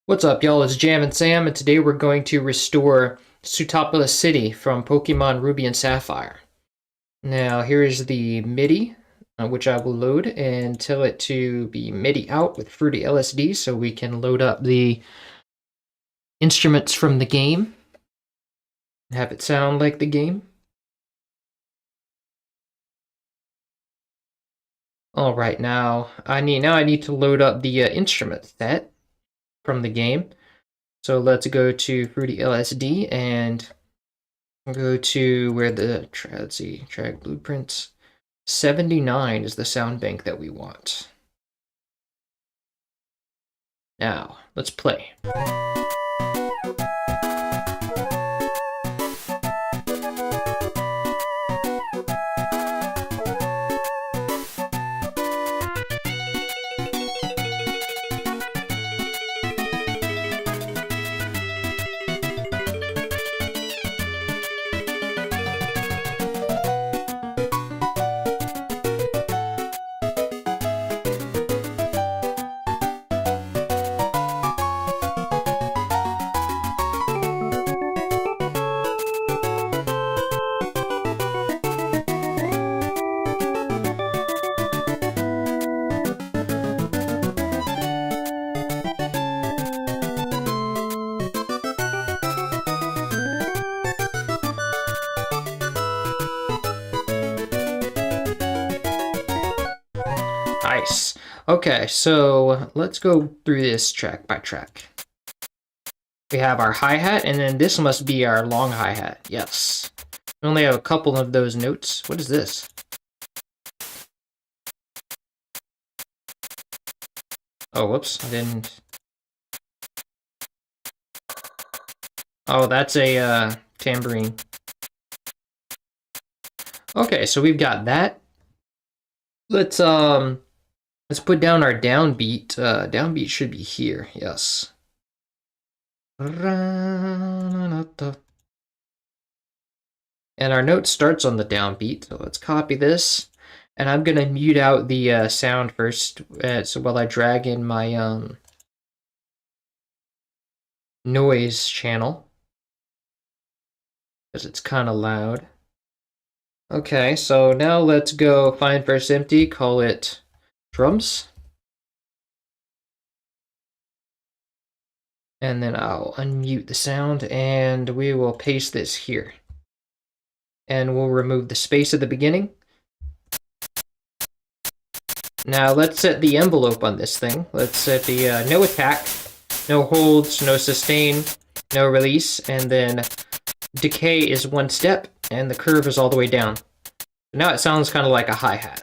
What's up, y'all? It's Jam and Sam, and today we're going to restore Sootopolis City from Pokémon Ruby and Sapphire. Now, here is the MIDI, which I will load and tell it to be MIDI out with Fruity LSD so we can load up the instruments from the game and have it sound like the game. Alright, now I need to load up the instrument set from the game. So let's go to Fruity LSD and go to where the track blueprints. 79 is the sound bank that we want. Now, let's play. Nice. Okay, so let's go through this track by track. We have our hi-hat, and then this must be our long hi-hat. Yes. We only have a couple of those notes. What is this? Oh, whoops. I didn't... Oh, that's a tambourine. Okay, so we've got that. Let's put down our downbeat. Downbeat should be here, yes. And our note starts on the downbeat, so let's copy this. And I'm gonna mute out the sound first, so while I drag in my noise channel, because it's kind of loud. Okay, so now let's go find first empty, call it drums. And then I'll unmute the sound and we will paste this here. And we'll remove the space at the beginning. Now let's set the envelope on this thing. Let's set the no attack, no holds, no sustain, no release, and then decay is one step and the curve is all the way down. Now it sounds kind of like a hi-hat.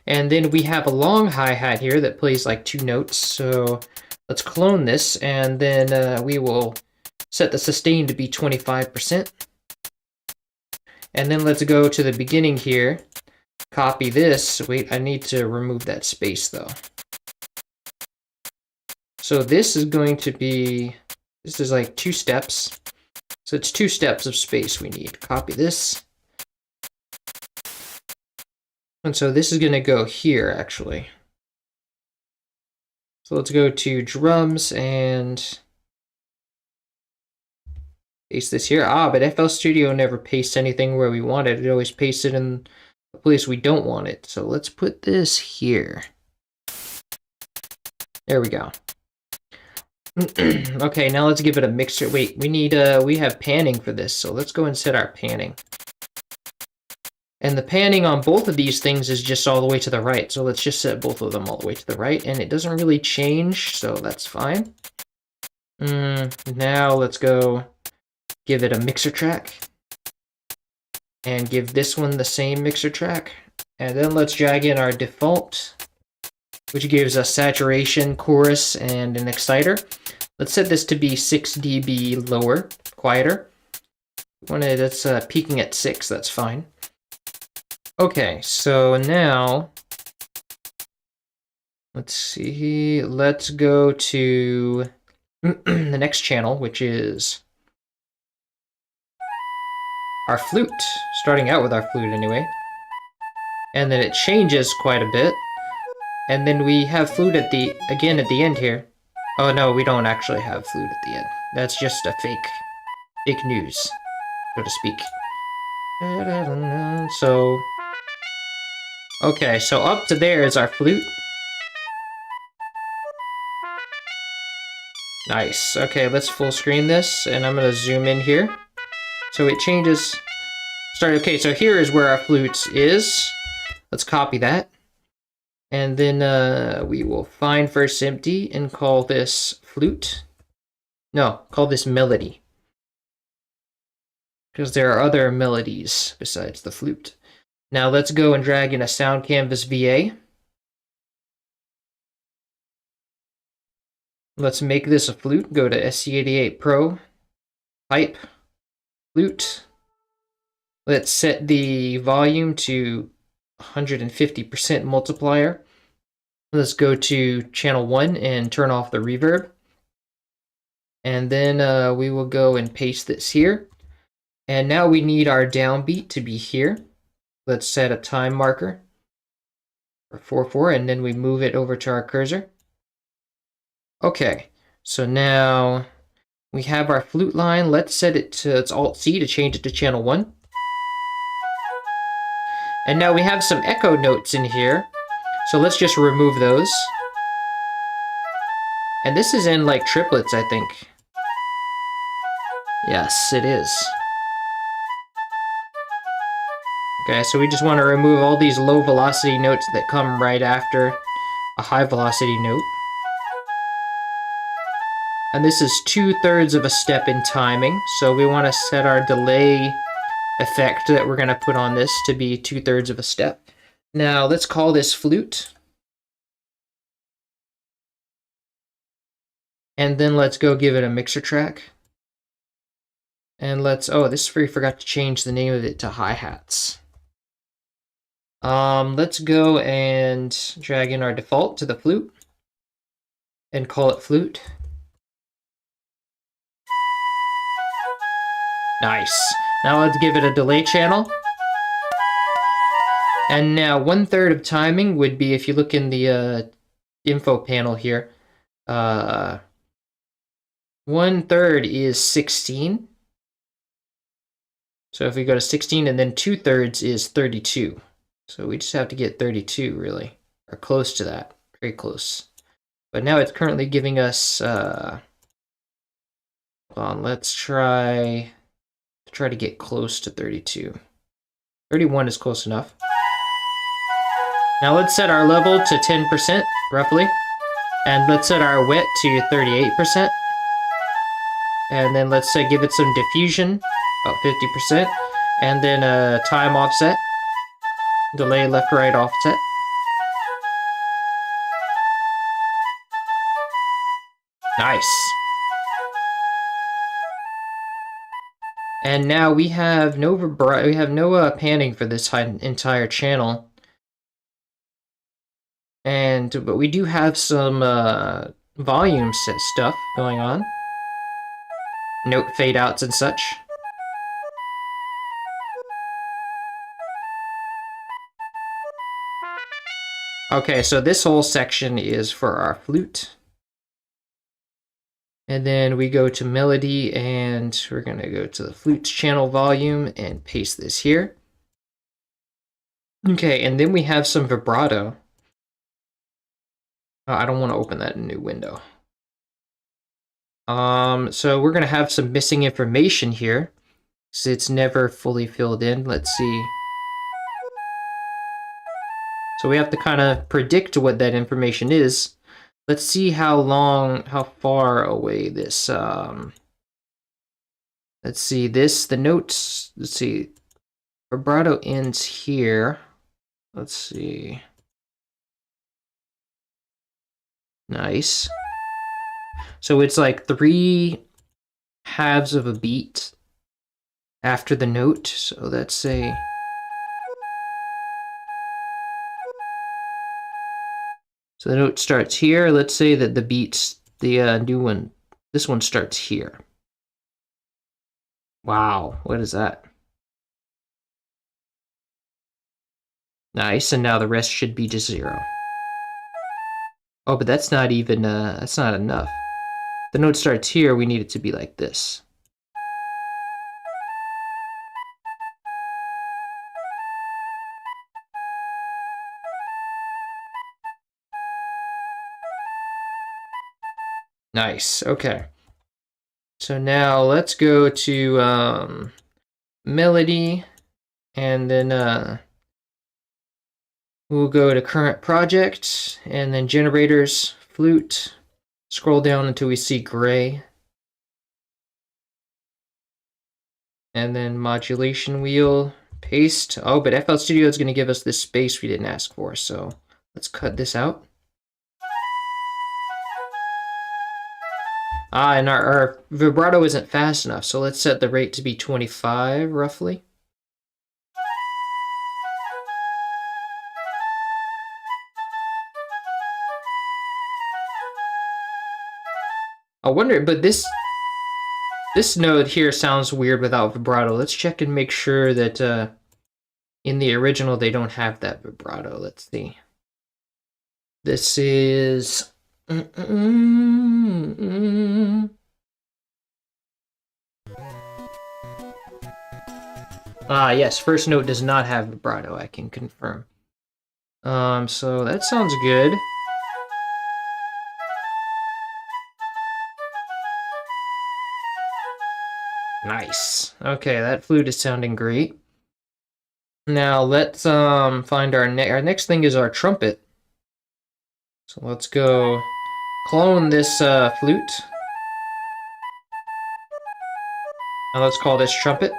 And then we have a long hi-hat here that plays like 2 notes. So let's clone this and then we will set the sustain to be 25%. And then let's go to the beginning here, copy this. Wait, I need to remove that space though. So this is going to be, this is like 2 steps. So it's 2 steps of space we need. Copy this. And so this is going to go here, actually. So let's go to drums and paste this here. Ah, but FL Studio never pastes anything where we want it. It always pastes it in the place we don't want it. So let's put this here. There we go. Okay, now let's give it a mixer. Wait, we have panning for this, so let's go and set our panning. And the panning on both of these things is just all the way to the right, so let's just set both of them all the way to the right, and it doesn't really change, so that's fine. Now let's go give it a mixer track, and give this one the same mixer track, and then let's drag in our default, which gives us saturation, chorus, and an exciter. Let's set this to be 6 dB lower, quieter. That's peaking at 6, that's fine. Okay, so now, let's see, let's go to the next channel, which is our flute, starting out with our flute anyway. And then it changes quite a bit. And then we have flute at the end here. Oh no, we don't actually have flute at the end. That's just a fake news, so to speak. So, okay, so up to there is our flute. Nice. Okay, let's full screen this, and I'm gonna zoom in here. So it changes. Okay, so here is where our flute is. Let's copy that. And then we will find first empty and call this flute. No, call this melody. Because there are other melodies besides the flute. Now let's go and drag in a Sound Canvas VA. Let's make this a flute. Go to SC88 Pro, Pipe, Flute. Let's set the volume to 150% multiplier. Let's go to channel 1 and turn off the reverb. And then we will go and paste this here. And now we need our downbeat to be here. Let's set a time marker for 4/4, and then we move it over to our cursor. Okay, so now we have our flute line. Let's set it to, it's Alt-C to change it to channel 1. And now we have some echo notes in here, so let's just remove those. And this is in like triplets, I think. Yes, it is. Okay, so we just want to remove all these low velocity notes that come right after a high velocity note. And this is 2/3 of a step in timing, so we want to set our delay effect that we're going to put on this to be 2/3 of a step. Now let's call this flute. And then let's go give it a mixer track. And let's, oh, this we forgot to change the name of it to hi-hats. Let's go and drag in our default to the flute and call it flute. Nice. Now let's give it a delay channel. And now 1/3 of timing would be, if you look in the info panel here, 1/3 is 16. So if we go to 16, and then 2/3 is 32. So we just have to get 32, really, or close to that, very close. But now it's currently giving us, hold on, let's try to get close to 32. 31 is close enough. Now let's set our level to 10%, roughly. And let's set our wet to 38%. And then let's give it some diffusion, about 50%. And then a time offset. Delay left-right offset. Nice. And now we have no panning for this entire channel. But we do have some volume set stuff going on. Note fade outs and such. Okay, so this whole section is for our flute. And then we go to melody, and we're going to go to the flute's channel volume and paste this here. Okay, and then we have some vibrato. Oh, I don't want to open that in a new window. So we're going to have some missing information here, because it's never fully filled in. Let's see. So we have to kind of predict what that information is. Let's see how far away this, let's see, the notes, let's see, vibrato ends here. Let's see. Nice. So it's like 3 halves of a beat after the note. So let's say, so the note starts here. Let's say that the beats, the new one, this one starts here. Wow, what is that? Nice, and now the rest should be just 0. Oh, but that's not even, that's not enough. the note starts here, we need it to be like this. Nice, okay. So now let's go to melody, and then we'll go to current project, and then generators, flute, scroll down until we see gray. And then modulation wheel, paste. Oh, but FL Studio is going to give us this space we didn't ask for, so let's cut this out. And our vibrato isn't fast enough, so let's set the rate to be 25, roughly. I wonder, but this note here sounds weird without vibrato. Let's check and make sure that in the original they don't have that vibrato. Let's see. This is... yes, first note does not have vibrato, I can confirm. So that sounds good. Nice. Okay, that flute is sounding great. Now let's find our next thing is our trumpet. So let's go clone this flute. Now let's call this trumpet.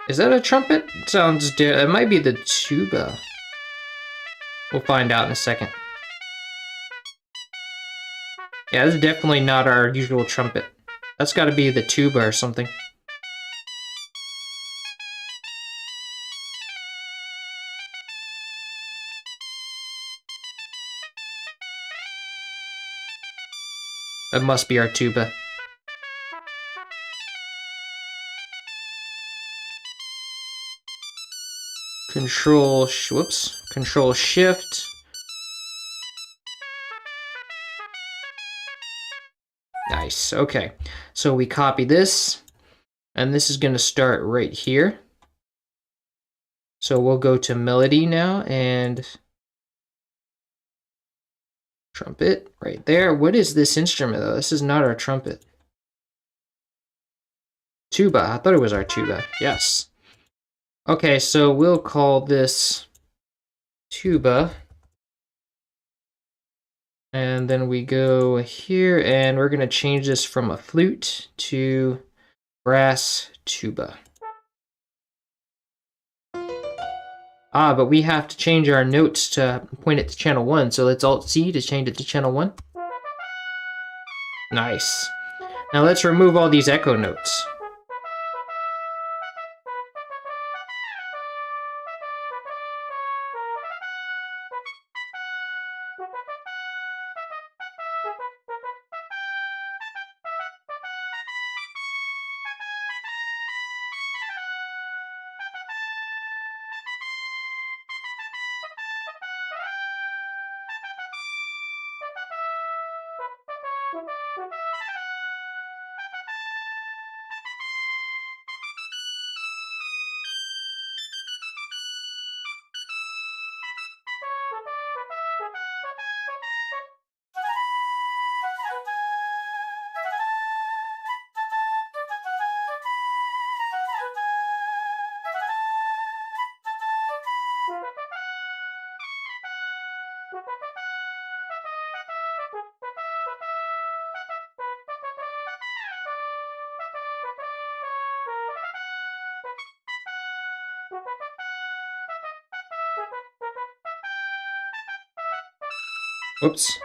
Is that a trumpet? It sounds it might be the tuba. We'll find out in a second. Yeah, this is definitely not our usual trumpet. That's got to be the tuba or something. That must be our tuba. Control Shift. Nice, okay. So we copy this, and this is gonna start right here. So we'll go to melody now, and trumpet right there. What is this instrument though? This is not our trumpet. Tuba, I thought it was our tuba, yes. Okay, so we'll call this tuba. And then we go here, and we're gonna change this from a flute to brass tuba. But we have to change our notes to point it to channel 1, so let's Alt-C to change it to channel 1. Nice. Now let's remove all these echo notes. Whoops.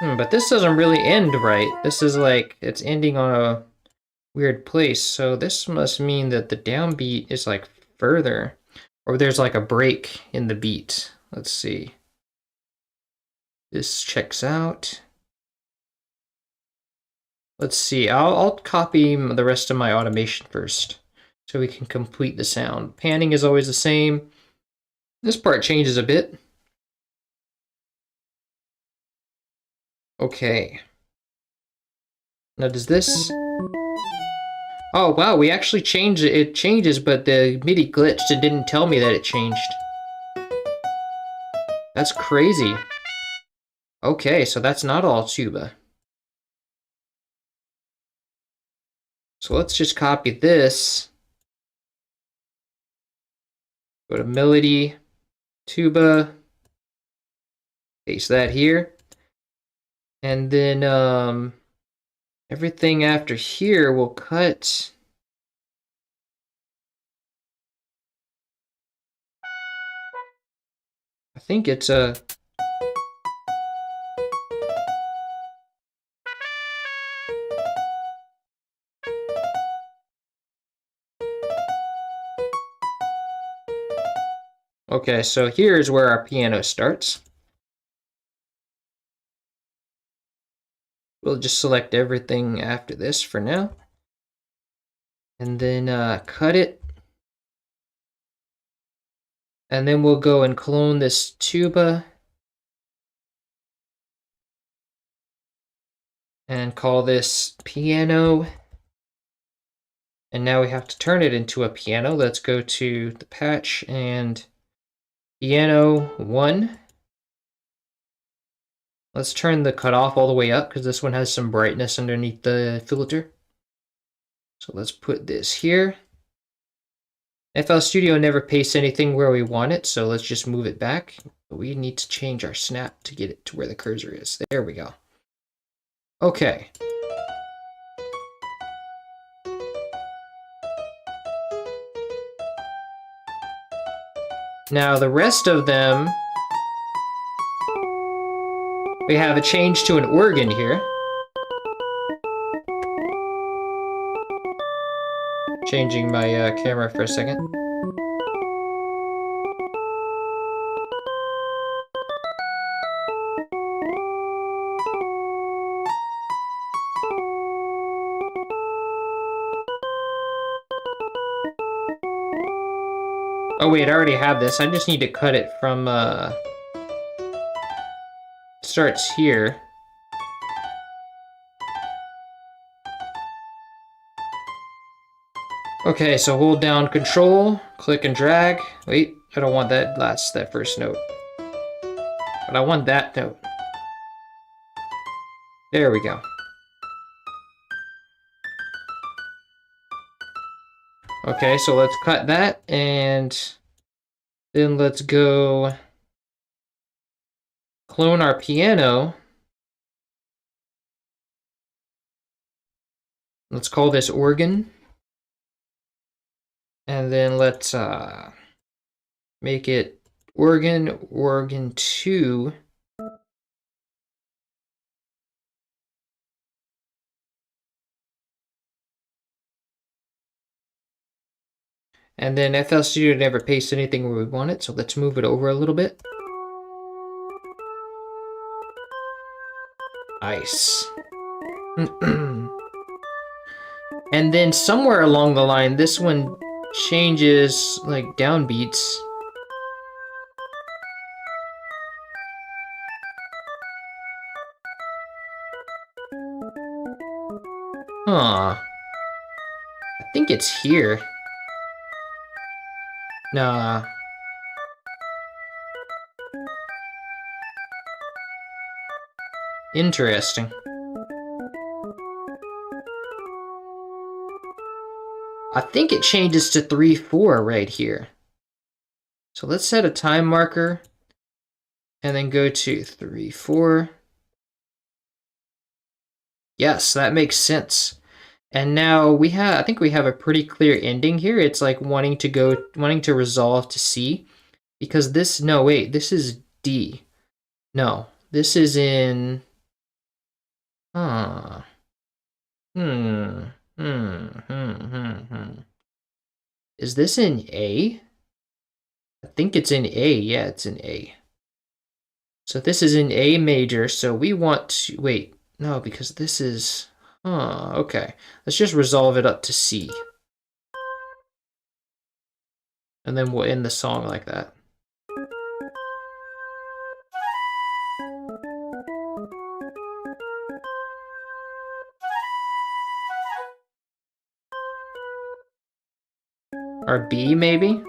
But this doesn't really end right. This is like, it's ending on a weird place. So this must mean that the downbeat is like further. Or there's like a break in the beat. Let's see. This checks out. Let's see, I'll copy the rest of my automation first so we can complete the sound. Panning is always the same. This part changes a bit. Okay. Now does this... Oh wow, we actually changed it. It changes, but the MIDI glitched and didn't tell me that it changed. That's crazy. Okay, so that's not all tuba. So let's just copy this. Go to melody, tuba, paste that here. And then everything after here will cut. I think it's a... Okay, so here's where our piano starts. We'll just select everything after this for now. And then cut it. And then we'll go and clone this tuba. And call this piano. And now we have to turn it into a piano. Let's go to the patch and piano 1. Let's turn the cutoff all the way up because this one has some brightness underneath the filter. So let's put this here. FL Studio never pastes anything where we want it, so let's just move it back. But we need to change our snap to get it to where the cursor is. There we go. Okay. Now the rest of them, we have a change to an organ here. Changing my camera for a second. Oh wait, I already have this. I just need to cut it from, starts here. Okay, so hold down Control, click and drag. Wait, I don't want that first note. But I want that note. There we go. Okay, so let's cut that, and then let's go clone our piano. Let's call this organ. And then let's make it organ 2. And then FL Studio never pastes anything where we want it, so let's move it over a little bit. Nice. And then somewhere along the line, this one changes like downbeats. Huh. I think it's here. Nah. Interesting. I think it changes to 3/4 right here. So let's set a time marker and then go to 3/4. Yes, that makes sense. And now I think we have a pretty clear ending here. It's like wanting to resolve to C, because no, wait, this is D. No, this is in, huh. Is this in A? I think it's in A. Yeah, it's in A. So this is in A major, so we want to, wait, no, because this is, okay. Let's just resolve it up to C. And then we'll end the song like that. Or B, maybe?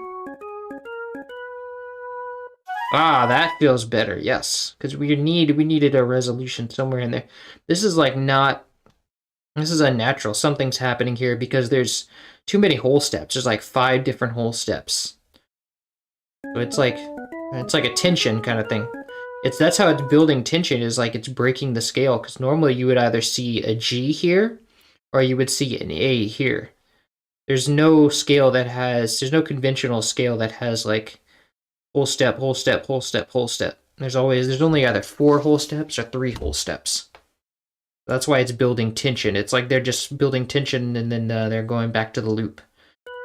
Ah, that feels better, yes. Because we needed a resolution somewhere in there. This is like not, this is unnatural. Something's happening here because there's too many whole steps. There's like 5 different whole steps. So it's like a tension kind of thing. That's how it's building tension, is like it's breaking the scale, because normally you would either see a G here or you would see an A here. There's no scale that has, there's no conventional scale that has like whole step, whole step, whole step, whole step. There's only either 4 whole steps or 3 whole steps. That's why it's building tension. It's like they're just building tension and then they're going back to the loop.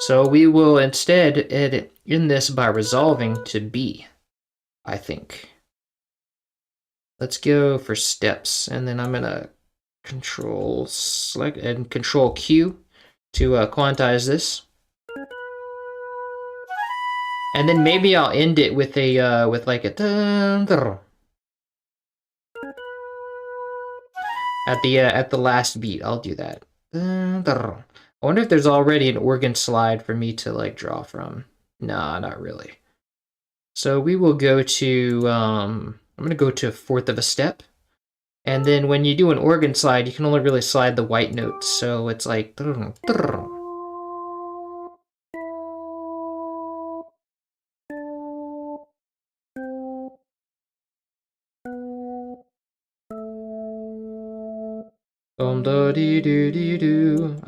So we will instead end this by resolving to B, I think. Let's go for steps, and then I'm gonna select and Control Q to quantize this. And then maybe I'll end it with a with like a at the last beat. I'll do that. I wonder if there's already an organ slide for me to like draw from. Nah, not really. So we will go to I'm gonna go to 1/4 of a step. And then when you do an organ slide, you can only really slide the white notes. So it's like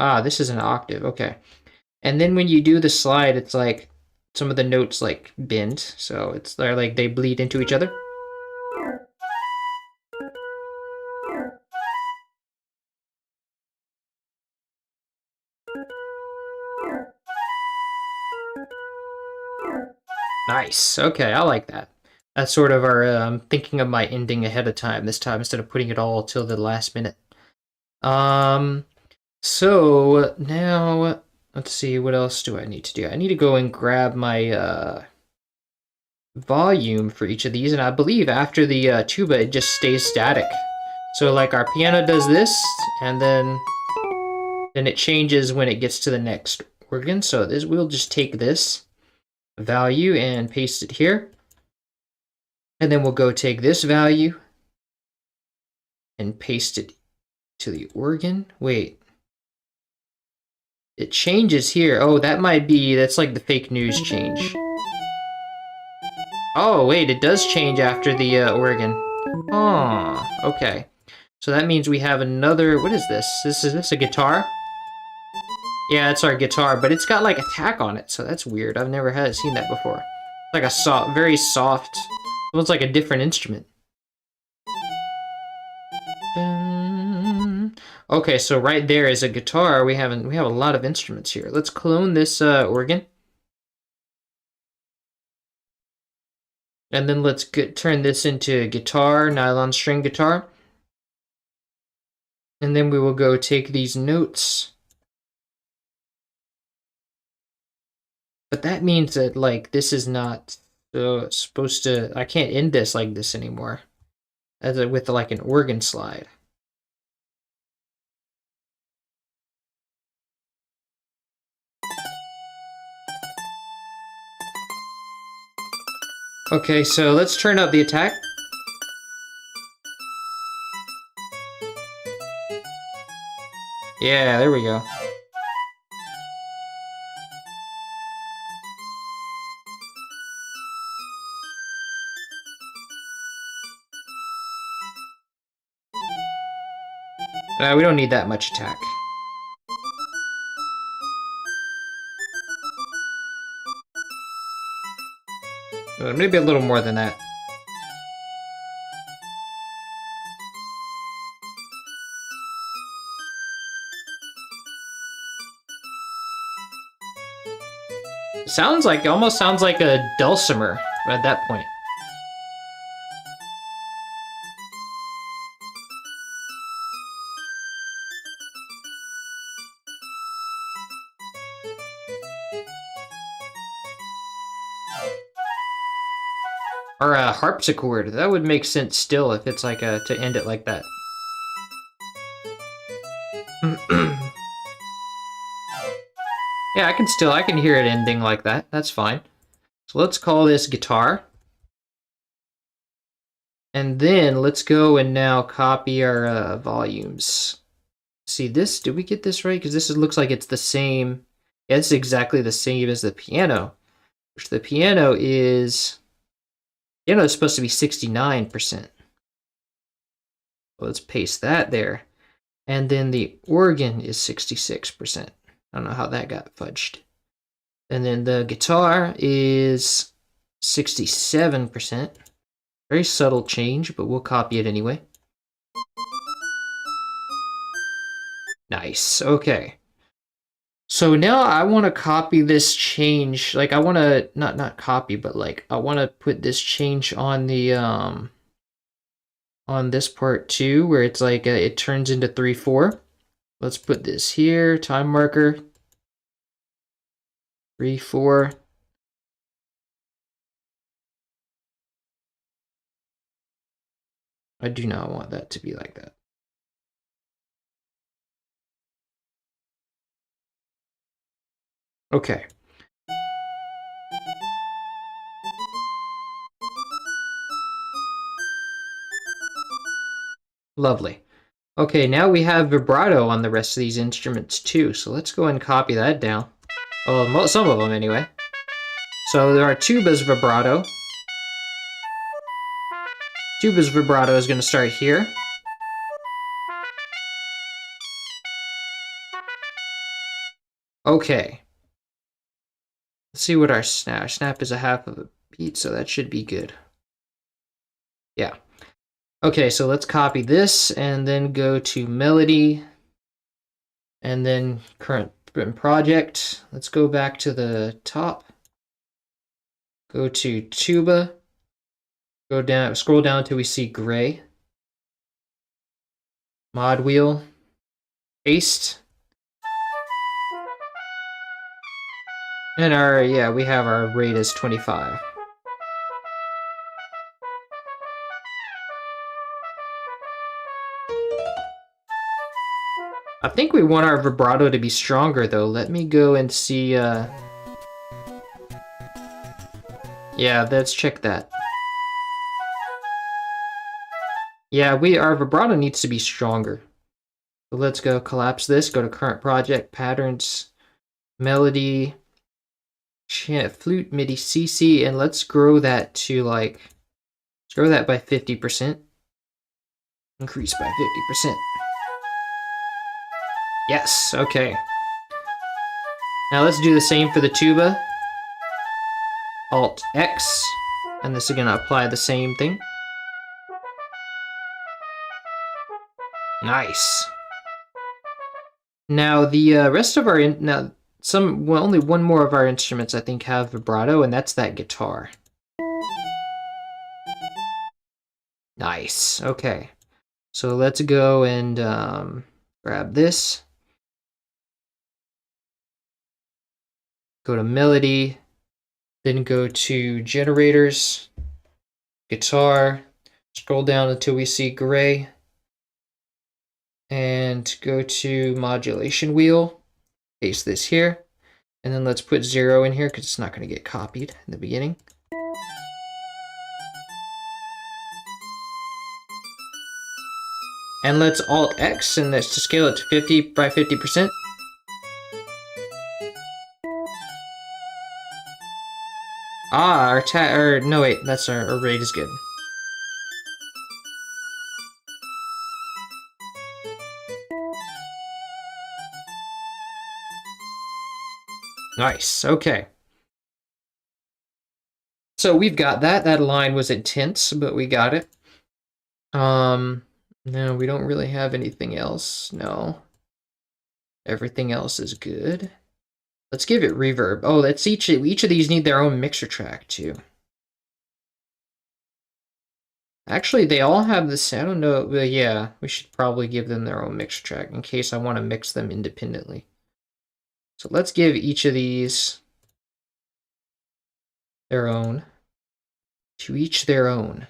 ah, this is an octave, okay. And then when you do the slide, it's like some of the notes like bend, so they're like they bleed into each other. Nice. Okay, I like that. That's sort of our thinking of my ending ahead of time this time instead of putting it all till the last minute. So now let's see, what else do I need to do? I need to go and grab my volume for each of these, and I believe after the tuba it just stays static. So like our piano does this, and then it changes when it gets to the next organ. So we'll just take this value and paste it here. And then we'll go take this value and paste it to the organ. Wait. It changes here. Oh, that's like the fake news change. Oh, wait, it does change after the organ. Oh, okay. So that means we have another, what is this? Is this a guitar? Yeah, it's our guitar, but it's got like a tack on it, so that's weird. I've never seen that before. Like a very soft, it looks like a different instrument. Okay, so right there is a guitar. We have a lot of instruments here. Let's clone this organ. And then let's turn this into guitar, nylon string guitar. And then we will go take these notes. But that means that, like, this is not supposed to, I can't end this like this anymore. With, like, an organ slide. Okay, so let's turn up the attack. Yeah, there we go. We don't need that much attack. Maybe a little more than that. Almost sounds like a dulcimer at that point. Or a harpsichord. That would make sense still if it's like to end it like that. Yeah, I can hear it ending like that. That's fine. So let's call this guitar. And then let's go and now copy our volumes. See this? Did we get this right? Because this looks like it's the same. Yeah, it's exactly the same as the piano. Which the piano is supposed to be 69%. Let's paste that there. And then the organ is 66%. I don't know how that got fudged. And then the guitar is 67%. Very subtle change, but we'll copy it anyway. Nice, okay. So now I want to copy this change. Like I want to, not copy, but like I want to put this change on the, on this part too, where it's like, it turns into 3/4. Let's put this here, time marker. 3/4. I do not want that to be like that. Okay. Lovely. Okay, now we have vibrato on the rest of these instruments too, so let's go and copy that down. Well, some of them anyway. So there are tubas vibrato. Tubas vibrato is going to start here. Okay. Let's see what our snap. Our snap is a half of a beat, so that should be good. Yeah. Okay, so let's copy this and then go to melody and then current project. Let's go back to the top. Go to tuba. Go down, scroll down until we see gray. Mod wheel. Paste. And we have our rate as 25. I think we want our vibrato to be stronger though. Let me go and see, yeah, let's check that. Yeah, our vibrato needs to be stronger. So let's go collapse this, go to current project, patterns, melody, flute, MIDI, CC, and let's grow that to like, let's grow that by 50%. Increase by 50%. Yes, okay. Now let's do the same for the tuba. Alt X, and this is gonna apply the same thing. Nice. Now the rest of our only one more of our instruments I think have vibrato, and that's that guitar. Nice. Okay. So let's go and grab this. Go to melody, then go to generators, guitar, scroll down until we see gray, and go to modulation wheel, paste this here, and then let's put 0 in here because it's not going to get copied in the beginning. And let's Alt X and that's to scale it to 50 by 50%. Ah, no wait, that's our rate is good. Nice, okay. So we've got that. That line was intense, but we got it. No, we don't really have anything else. No. Everything else is good. Let's give it reverb. Oh, that's each of these need their own mixer track too. Actually, they all have this. I don't know. Well, yeah, we should probably give them their own mixer track in case I want to mix them independently. So let's give each of these their own. To each their own.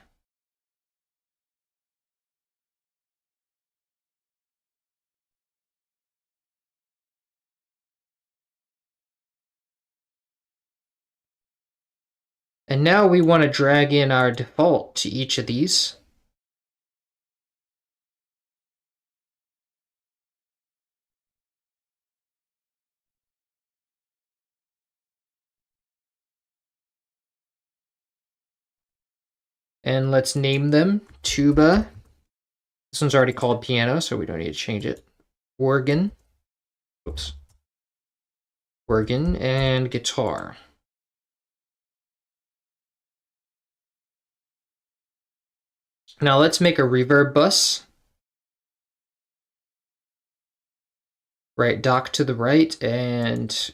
And now we want to drag in our default to each of these. And let's name them tuba. This one's already called piano, so we don't need to change it. Organ. Oops. Organ and guitar. Now let's make a reverb bus. Right dock to the right and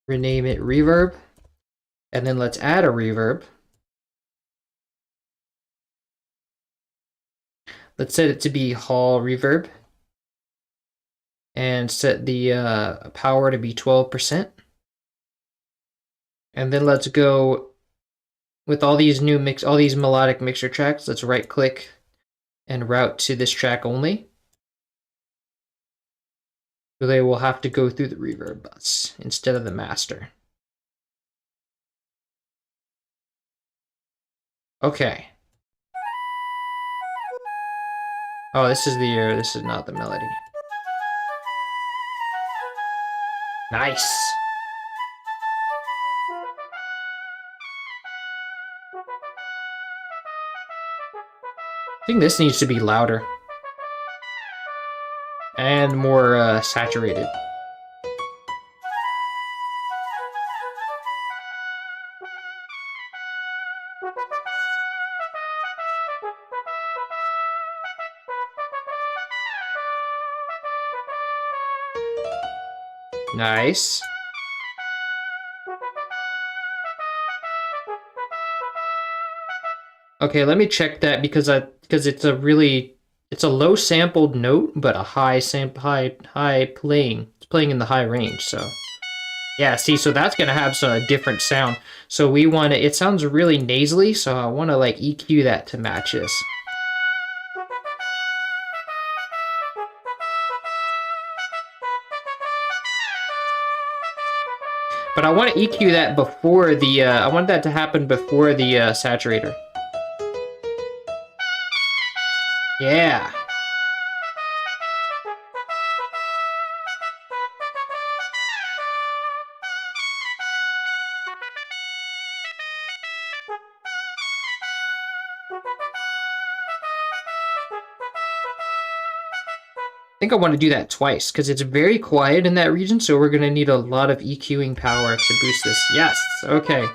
rename it reverb. And then let's add a reverb. Let's set it to be hall reverb. And set the power to be 12%. And then let's go with all these all these melodic mixer tracks. Let's right click and route to this track only. So they will have to go through the reverb bus instead of the master. Okay. Oh, this is not the melody. Nice. I think this needs to be louder. And more saturated. Nice. Okay, let me check that because it's a low sampled note, but a high playing. It's playing in the high range, so yeah, see, so that's gonna have some different sound. So we want to, it sounds really nasally, so I want to like EQ that to match this. But I want to EQ that before the, I want that to happen before the saturator. Yeah. I think I want to do that twice because it's very quiet in that region, so we're going to need a lot of EQing power to boost this. Yes, okay.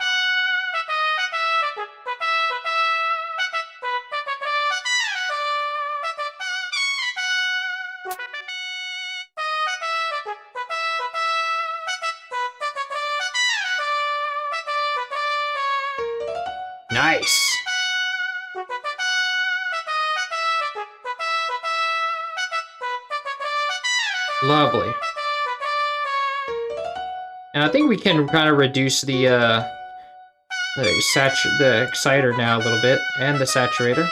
Nice. Lovely. And I think we can kind of reduce the exciter now a little bit, and the saturator.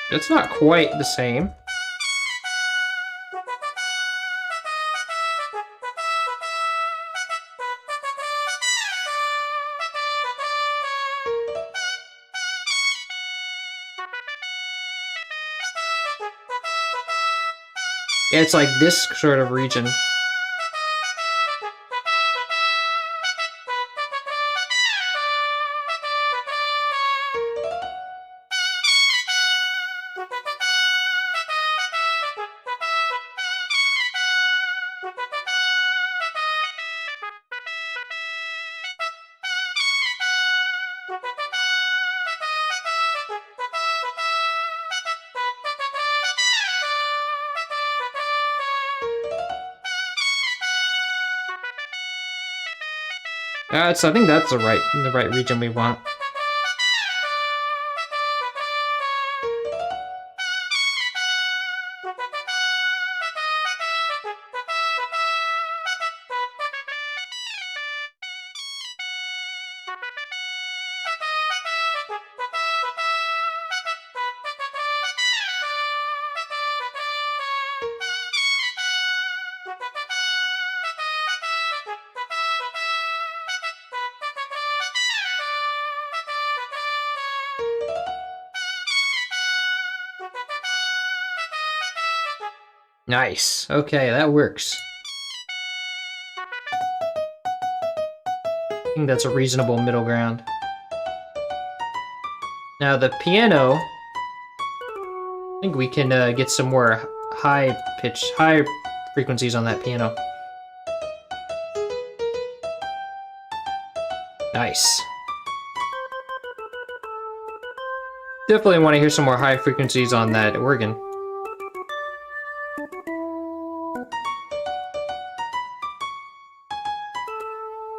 It's not quite the same. Yeah, it's like this sort of region. I think that's the right region we want. Nice. Okay, that works. I think that's a reasonable middle ground. Now the piano, I think we can get some more high frequencies on that piano. Nice. Definitely want to hear some more high frequencies on that organ.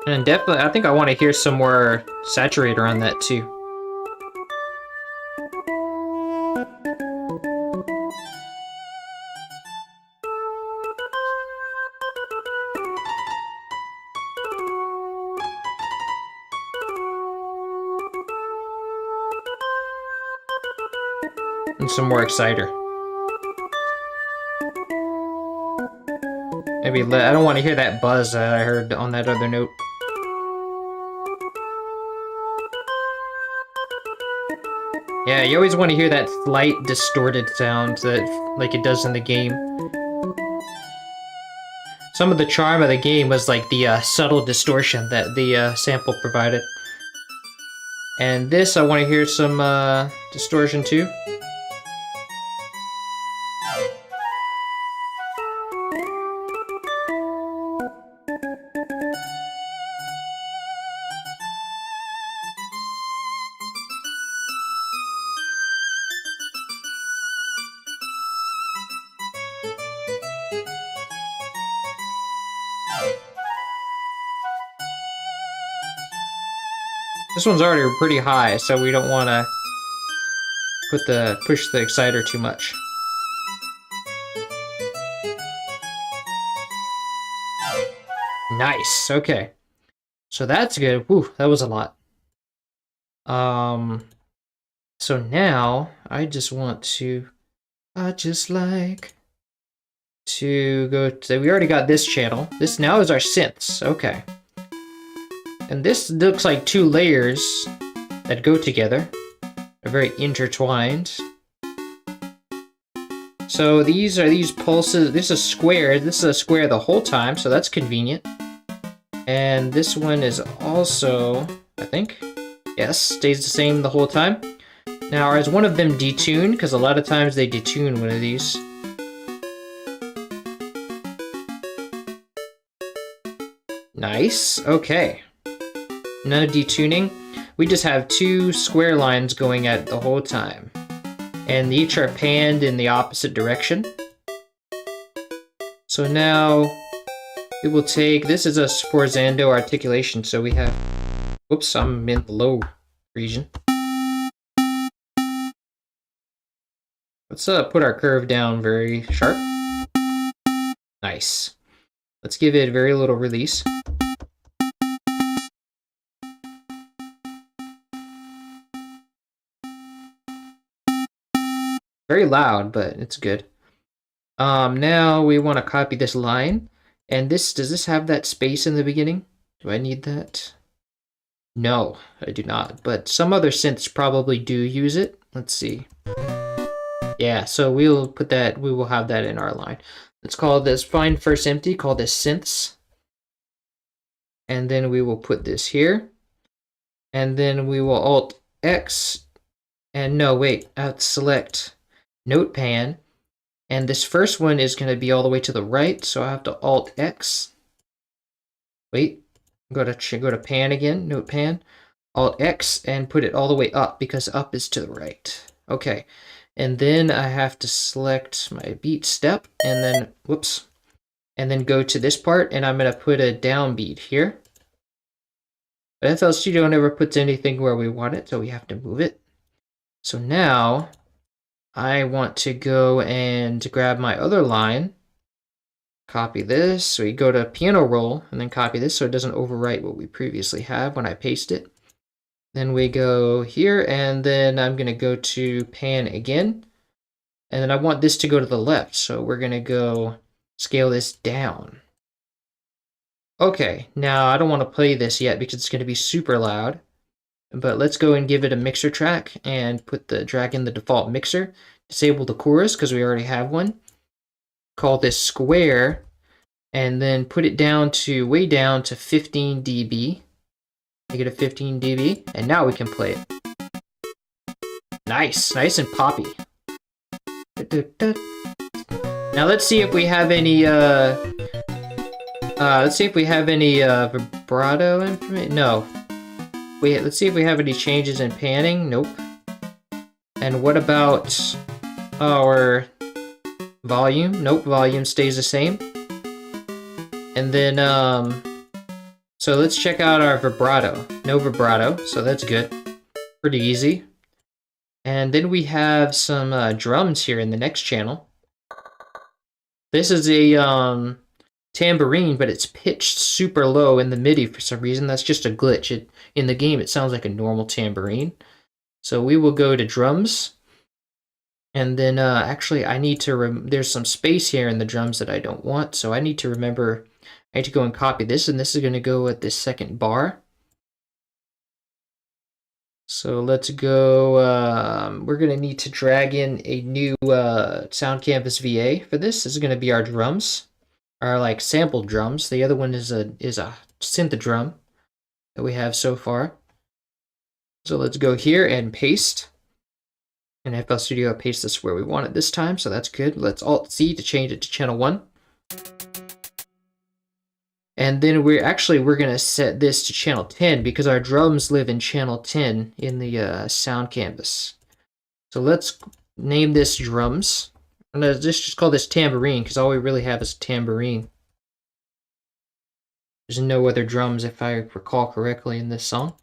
And definitely, I think I want to hear some more saturator on that too. And some more exciter. Maybe I don't want to hear that buzz that I heard on that other note. Yeah, you always want to hear that slight distorted sound that, like it does in the game. Some of the charm of the game was like the subtle distortion that the sample provided. And this, I want to hear some distortion too. This one's already pretty high, so we don't want to push the exciter too much. Nice. Okay. So that's good. Whew, that was a lot. So now I just want to like to go to, we already got this channel. This now is our synths. Okay. And this looks like two layers that go together. They're very intertwined. So these are these pulses. This is a square. This is a square the whole time, so that's convenient. And this one is also, I think, yes, stays the same the whole time. Now, is one of them detuned? Because a lot of times they detune one of these. Nice. Okay. No detuning. We just have two square lines going at the whole time. And each are panned in the opposite direction. So now it will take, this is a Sforzando articulation, so we have, whoops, I'm in the low region. Let's put our curve down very sharp. Nice. Let's give it very little release. Very loud, but it's good. Now we want to copy this line. And this, does this have that space in the beginning? Do I need that? No, I do not. But some other synths probably do use it. Let's see. Yeah, so we'll put that, we will have that in our line. Let's call this find first empty, call this synths. And then we will put this here. And then we will Alt X. And no, wait, I have to select note pan, and this first one is going to be all the way to the right, so I have to Alt X. Wait, go to pan again, note pan, Alt X, and put it all the way up because up is to the right. Okay, and then I have to select my beat step, and then whoops, and then go to this part, and I'm going to put a downbeat here. But FL Studio never puts anything where we want it, so we have to move it. So now I want to go and grab my other line, copy this, so we go to piano roll, and then copy this so it doesn't overwrite what we previously have when I paste it. Then we go here, and then I'm going to go to pan again, and then I want this to go to the left, so we're going to go scale this down. Okay, now I don't want to play this yet because it's going to be super loud. But let's go and give it a mixer track and drag in the default mixer. Disable the chorus because we already have one. call this square, and then put it down to way down to 15 dB. Make it a 15 dB, and now we can play it. Nice, nice and poppy. Now let's see if we have any vibrato information. No. Let's see if we have any changes in panning. Nope. And what about our volume? Nope, volume stays the same. And then so let's check out our vibrato. No vibrato, so that's good. Pretty easy. And then we have some drums here in the next channel. This is a tambourine, but it's pitched super low in the MIDI for some reason. That's just a glitch. In the game, it sounds like a normal tambourine. So we will go to drums. And then actually, I need to there's some space here in the drums that I don't want. So I need to remember, I need to go and copy this. And this is going to go at this second bar. So let's go, we're going to need to drag in a new Sound Canvas VA for this. This is going to be our drums, our like sampled drums. The other one is a synth drum that we have so far. So let's go here and paste. And FL Studio paste this where we want it this time, so that's good. Let's Alt-C to change it to channel 1. And then we're going to set this to channel 10 because our drums live in channel 10 in the Sound Canvas. So let's name this drums. I'm going to just call this tambourine because all we really have is a tambourine. There's no other drums if I recall correctly in this song.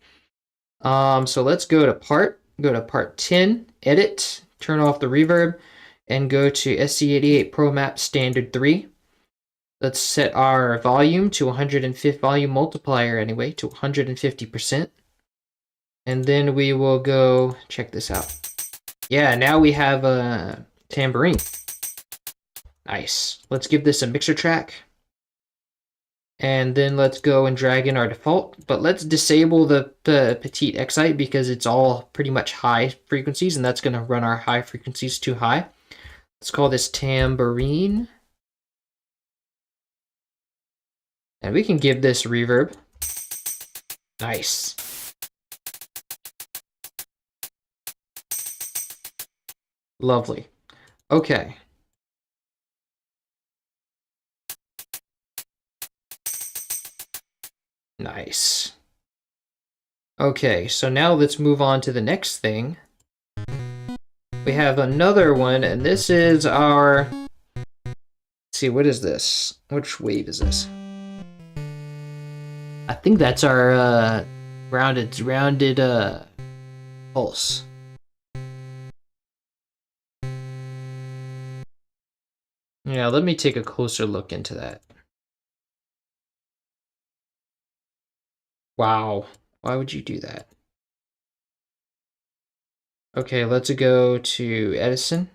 So let's go to part 10, edit, turn off the reverb, and go to SC88 Pro Map Standard 3. Let's set our volume to 150 volume multiplier anyway to 150%. And then we will go check this out. Yeah, now we have a tambourine. Nice. Let's give this a mixer track. And then let's go and drag in our default. But let's disable the petite excite because it's all pretty much high frequencies and that's going to run our high frequencies too high. Let's call this tambourine. And we can give this reverb. Nice. Lovely. Okay. Nice. Okay, so now let's move on to the next thing. We have another one, and this is our... Let's see, what is this? Which wave is this? I think that's our rounded pulse. Yeah, let me take a closer look into that. Wow, why would you do that? Okay, let's go to Edison.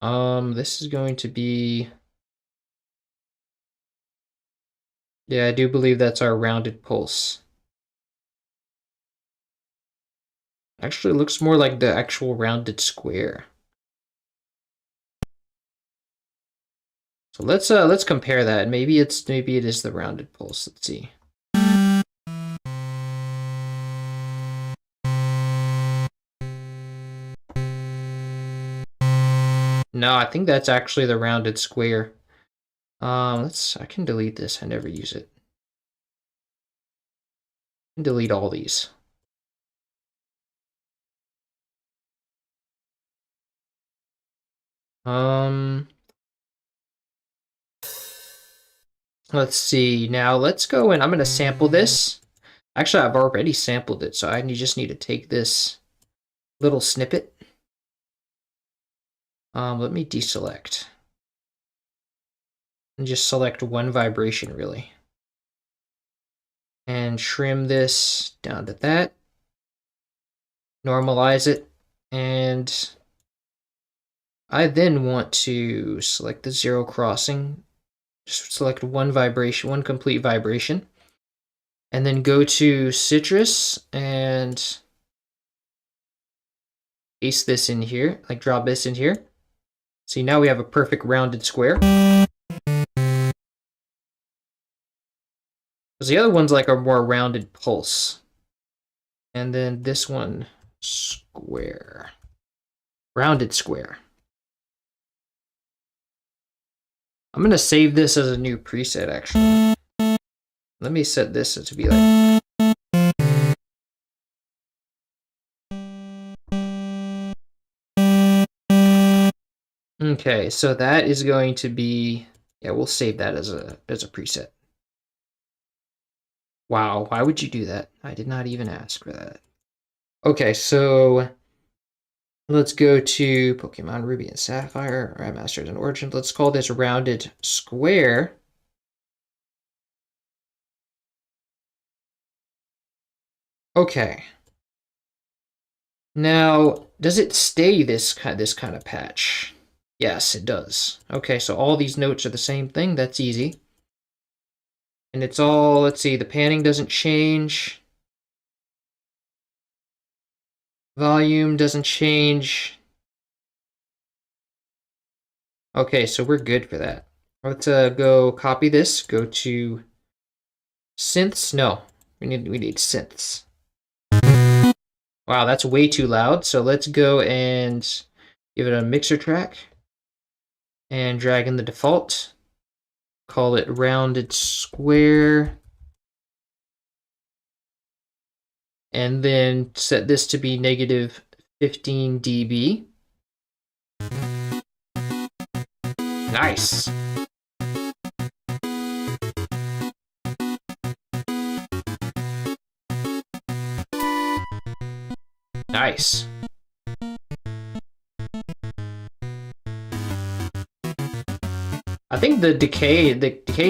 This is going to be... Yeah, I do believe that's our rounded pulse. Actually, it looks more like the actual rounded square. So let's compare that. Maybe it is the rounded pulse. Let's see. No, I think that's actually the rounded square. I can delete this. I never use it. I can delete all these. Let's see. Now let's go and I'm going to sample this. Actually, I've already sampled it, so I just need to take this little snippet. Let me deselect. And just select one vibration, really. And trim this down to that. Normalize it. And I then want to select the zero crossing. Just select one vibration, one complete vibration. And then go to Citrus and paste this in here, like drop this in here. See, now we have a perfect rounded square. Because the other one's like a more rounded pulse. And then this one, square. Rounded square. I'm going to save this as a new preset, actually. Let me set this to be like... Okay, so that is going to be... Yeah, we'll save that as a preset. Wow, why would you do that? I did not even ask for that. Okay, so let's go to Pokemon Ruby and Sapphire, or Masters and Origins. Let's call this rounded square. Okay. Now, does it stay this kind of patch? Yes, it does. Okay, so all these notes are the same thing. That's easy. And it's all, let's see, the panning doesn't change. Volume doesn't change. Okay, so we're good for that. Let's go copy this, go to synths. No, we need synths. Wow, that's way too loud. So let's go and give it a mixer track and drag in the default. Call it rounded square. And then set this to be negative 15 dB. Nice. Nice. I think the decay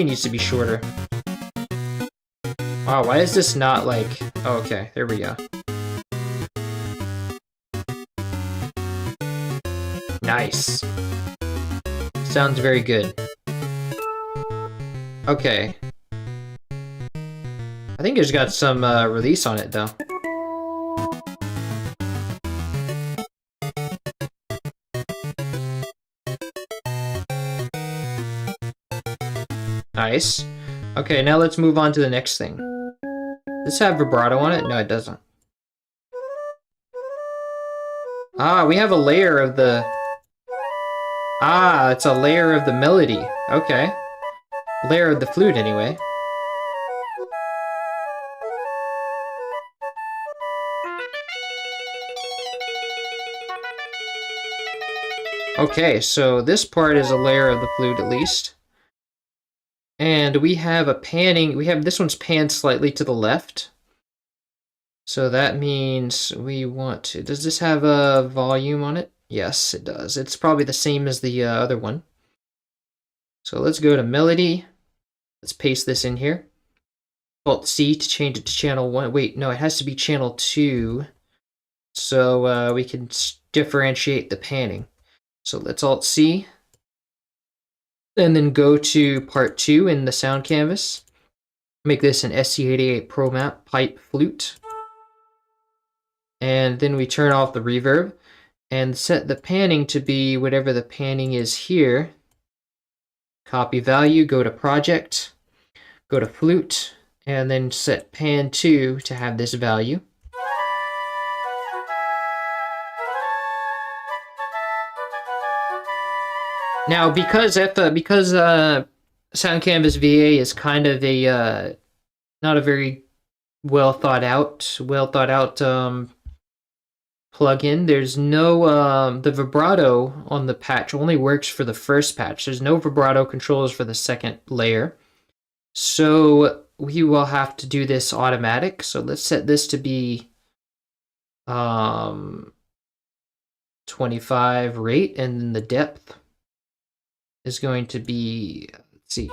needs to be shorter. Wow, why is this not like... Oh, okay, there we go. Nice. Sounds very good. Okay. I think it's got some release on it, though. Nice. Okay, now let's move on to the next thing. Does this have vibrato on it? No, it doesn't. Ah, we have a layer of the... Ah, it's a layer of the melody. Okay. Layer of the flute, anyway. Okay, so this part is a layer of the flute, at least. And we have a panning, this one's panned slightly to the left. So that means we want to, does this have a volume on it? Yes, it does. It's probably the same as the other one. So let's go to melody. Let's paste this in here. Alt C to change it to channel 1. Wait, no, it has to be channel 2. So we can differentiate the panning. So let's Alt C. And then go to part 2 in the sound canvas. Make this an SC88 Pro Map pipe flute. And then we turn off the reverb and set the panning to be whatever the panning is here. Copy value, go to project, go to flute, and then set pan 2 to have this value. Now, because Sound Canvas VA is kind of a not a very well thought out plugin, there's no the vibrato on the patch only works for the first patch. There's no vibrato controls for the second layer, so we will have to do this automatic. So let's set this to be 25 rate, and then the depth is going to be, let's see.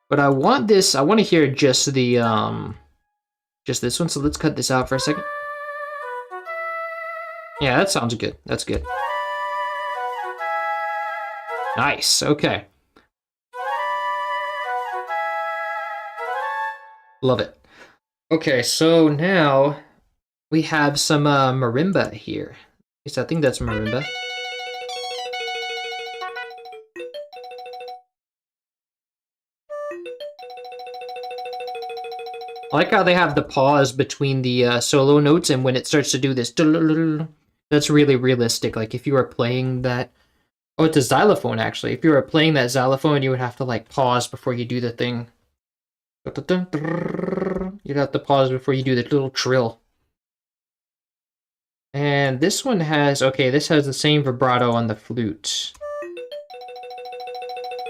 But I want to hear just the, just this one, so let's cut this out for a second. Yeah, that sounds good. That's good. Nice, okay. Love it. Okay, so now we have some marimba here. At least I think that's marimba. I like how they have the pause between the solo notes and when it starts to do this. That's really realistic. Like if you were playing that. Oh, it's a xylophone actually. If you were playing that xylophone, you would have to like pause before you do the thing. You'd have to pause before you do the little trill. And this one has, okay, this has the same vibrato on the flute.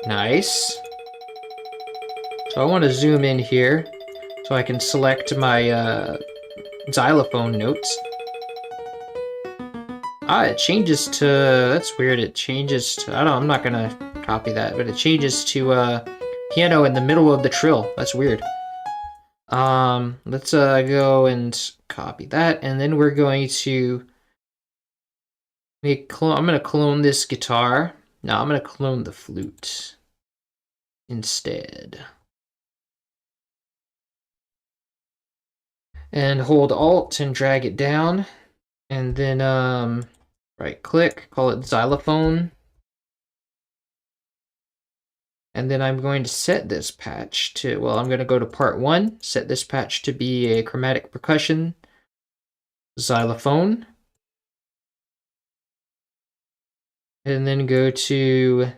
Nice. So I want to zoom in here so I can select my xylophone notes. Ah, it changes to, that's weird, it changes to, I don't know, I'm not gonna copy that, but it changes to piano in the middle of the trill. That's weird. Let's go and copy that, and then we're going to I'm gonna clone this guitar. No, I'm gonna clone the flute instead. And hold Alt and drag it down, and then right click, call it xylophone. And then I'm going to set this patch to, well, I'm going to go to part 1, set this patch to be a chromatic percussion xylophone. And then go to,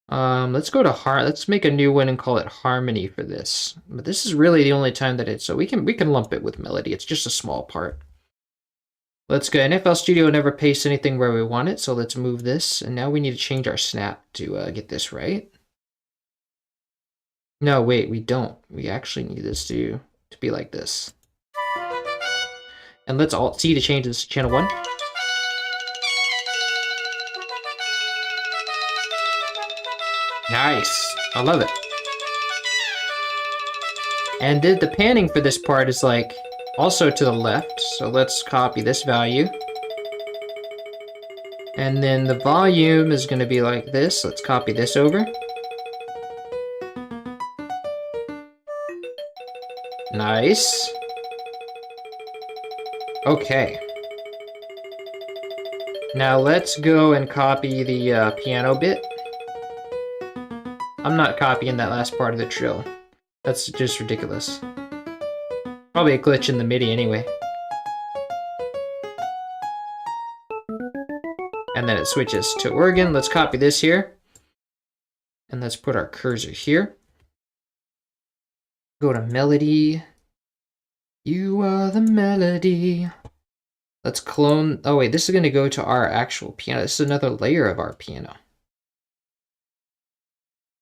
let's make a new one and call it harmony for this. But this is really the only time that it's, so we can lump it with melody. It's just a small part. Let's go. FL Studio never pastes anything where we want it, so let's move this. And now we need to change our snap to get this right. No, wait, we don't. We actually need this to be like this. And let's Alt-C to change this to channel 1. Nice. I love it. And the panning for this part is like also to the left. So let's copy this value. And then the volume is going to be like this. Let's copy this over. Nice. Okay. Now let's go and copy the piano bit. I'm not copying that last part of the trill. That's just ridiculous. Probably a glitch in the MIDI anyway. And then it switches to organ. Let's copy this here. And let's put our cursor here. Go to melody. You are the melody. Let's clone. Oh wait, this is going to go to our actual piano. This is another layer of our piano.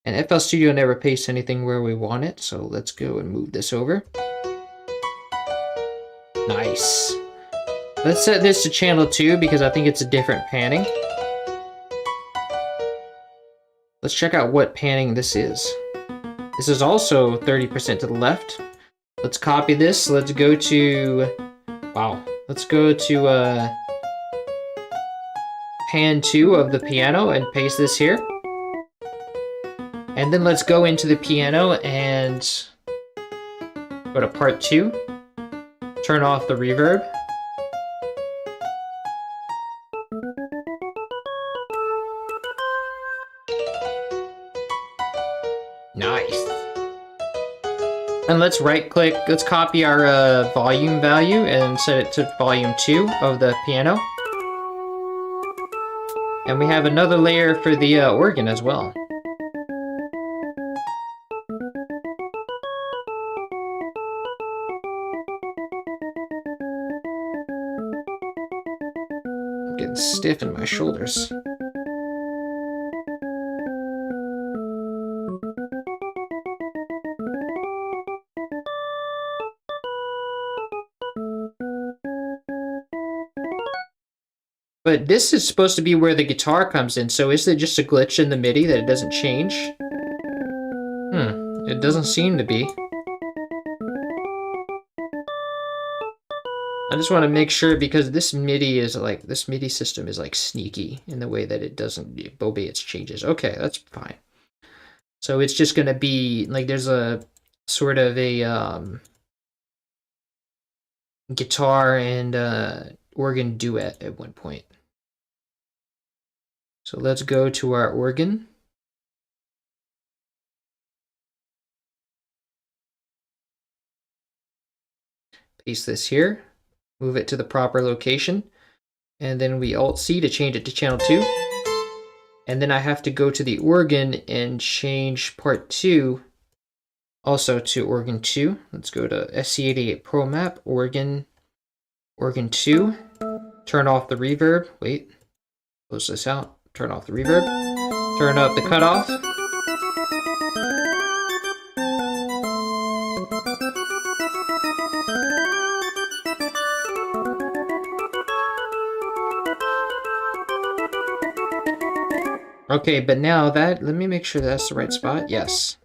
And FL Studio never pastes anything where we want it, so let's go and move this over. Nice. Let's set this to channel 2 because I think it's a different panning. Let's check out what panning this is. This is also 30% to the left. Let's copy this. Let's go to, wow. Let's go to pan 2 of the piano and paste this here. And then let's go into the piano and go to part 2. Turn off the reverb. Nice. And let's right click, let's copy our volume value and set it to volume 2 of the piano. And we have another layer for the organ as well. I'm getting stiff in my shoulders. But this is supposed to be where the guitar comes in, so is it just a glitch in the MIDI that it doesn't change? It doesn't seem to be. I just want to make sure because this MIDI system is like sneaky in the way that it doesn't obey its changes. Okay, that's fine. So it's just going to be like there's a sort of a guitar and organ duet at one point. So let's go to our organ. Paste this here, move it to the proper location, and then we Alt-C to change it to channel 2. And then I have to go to the organ and change part 2 also to organ 2. Let's go to SC88 Pro Map, organ 2. Turn off the reverb. Wait, close this out. Turn off the reverb. Turn up the cutoff. Okay, but now that, let me make sure that's the right spot. Yes.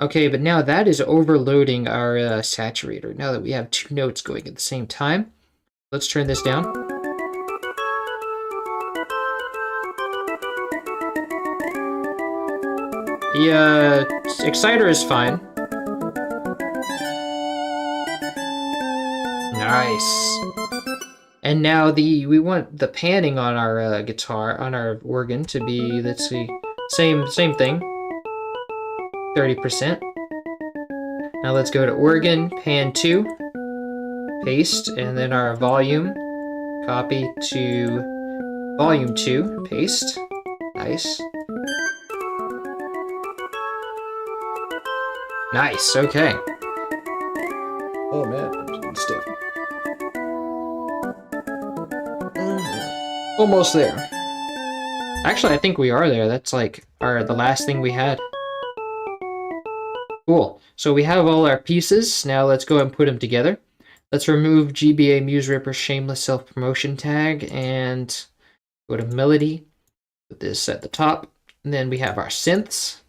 Okay, but now that is overloading our saturator. Now that we have 2 notes going at the same time, let's turn this down. The exciter is fine. Nice. And now we want the panning on our guitar, on our organ to be, let's see, same thing, 30%. Now let's go to organ, pan 2, paste, and then our volume, copy to volume 2, paste. Nice. Nice, okay. Oh man, stiff. Almost there. Actually, I think we are there. That's like the last thing we had. Cool. So we have all our pieces. Now let's go and put them together. Let's remove GBA Muse Ripper Shameless Self-Promotion tag and go to Melody. Put this at the top. And then we have our synths.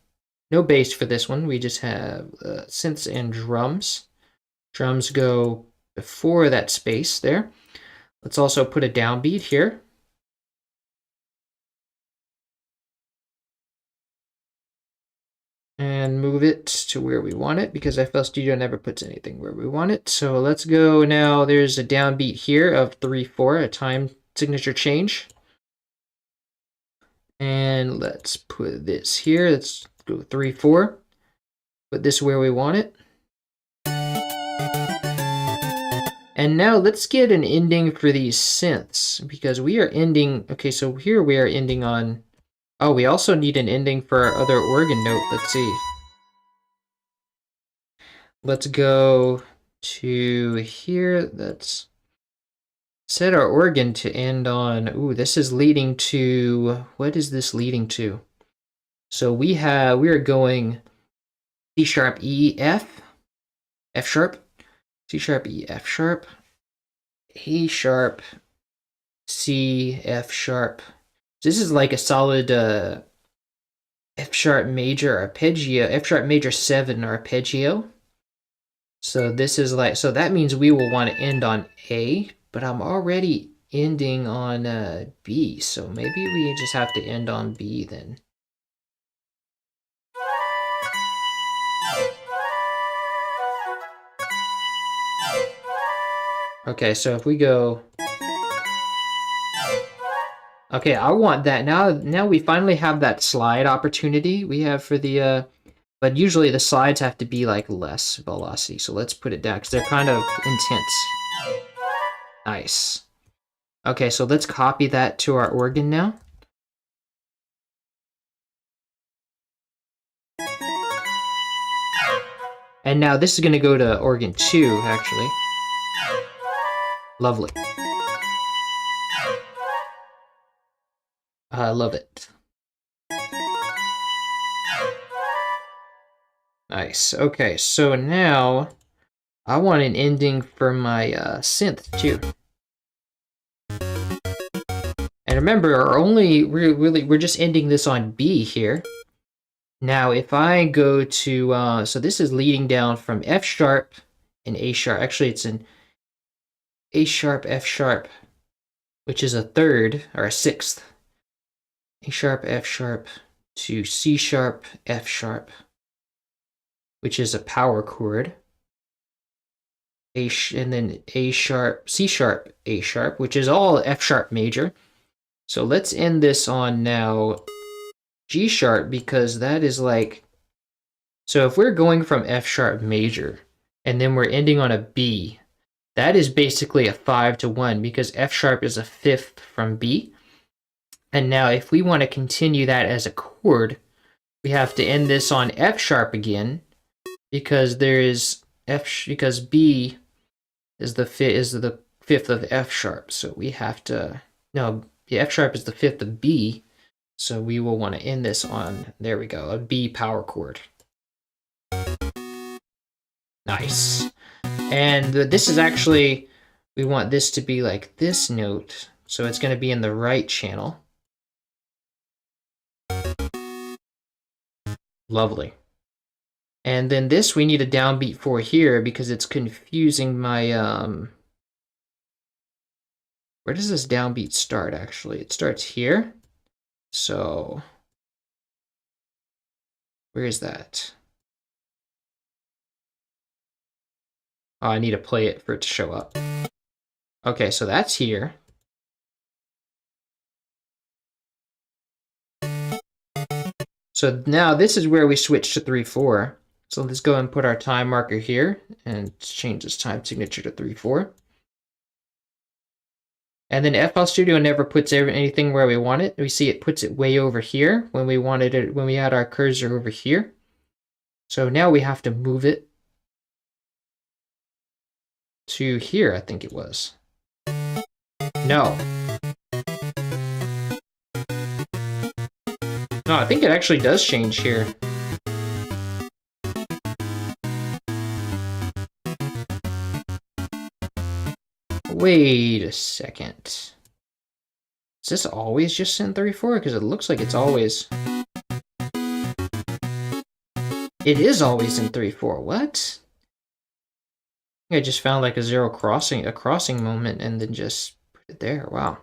No bass for this one. We just have synths and drums. Drums go before that space there. Let's also put a downbeat here. And move it to where we want it, because FL Studio never puts anything where we want it. So let's go now. There's a downbeat here of 3/4, a time signature change. And let's put this here. Let's go 3/4. Put this where we want it. And now let's get an ending for these synths, because we are ending. Okay, so here we are ending on. Oh, we also need an ending for our other organ note. Let's see. Let's go to here. Let's set our organ to end on. Ooh, this is leading to. What is this leading to? So we are going C sharp E F, F sharp, C sharp E F sharp, A sharp, C F sharp. This is like a solid F sharp major arpeggio, F sharp major 7 arpeggio. So this is like, so that means we will want to end on A, but I'm already ending on B, so maybe we just have to end on B then. Okay, so if we go. Okay, I want that. Now we finally have that slide opportunity we have for the, but usually the slides have to be like less velocity. So let's put it down because they're kind of intense. Nice. Okay, so let's copy that to our organ now. And now this is going to go to organ 2, actually. Lovely. I love it. Nice. Okay, so now I want an ending for my synth too. And remember, we're just ending this on B here. Now, if I go to so this is leading down from F sharp and A sharp. Actually, it's an A sharp, F sharp, which is a third or a sixth. A sharp, F sharp to C sharp, F sharp. which is a power chord. And then A sharp, C sharp, A sharp, which is all F sharp major. So let's end this on now G sharp, because that is like, so if we're going from F sharp major and then we're ending on a B, that is basically a 5-to-1 because F sharp is a fifth from B. And now if we want to continue that as a chord, we have to end this on F sharp again, because there is because B is the fifth of F sharp. So we have to, no, the F sharp is the fifth of B. So we will want to end this on, there we go, a B power chord. Nice. And this is actually, we want this to be like this note. So it's going to be in the right channel. Lovely. And then this we need a downbeat for here because it's confusing my, where does this downbeat start actually? It starts here. So, where is that? Oh, I need to play it for it to show up. Okay, so that's here. So now this is where we switch to 3/4. So let's go and put our time marker here and change this time signature to 3/4. And then FL Studio never puts anything where we want it. We see it puts it way over here when we wanted it, when we had our cursor over here. So now we have to move it to here, I think it was. No. No, I think it actually does change here. Wait a second. Is this always just in 3/4? Because it looks like it's always... It is always in 3/4. What? I just found like a crossing moment and then just put it there. Wow.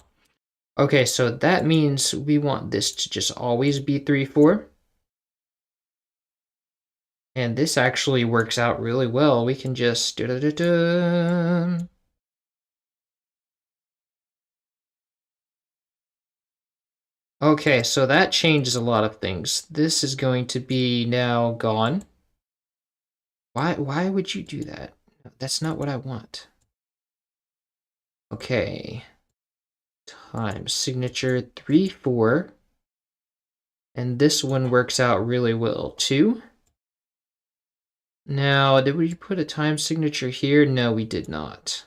Okay, so that means we want this to just always be 3/4. And this actually works out really well. We can just Okay, so that changes a lot of things. This is going to be now gone. Why would you do that? That's not what I want. Okay. Time signature 3/4. And this one works out really well too. Now, did we put a time signature here? No, we did not.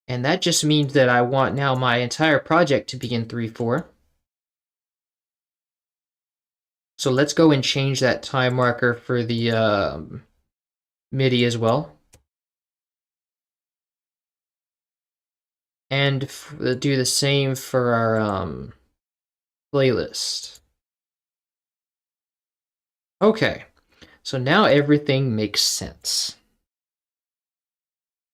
And that just means that I want now my entire project to be in 3/4. So let's go and change that time marker for the MIDI as well. And do the same for our playlist. Okay, so now everything makes sense.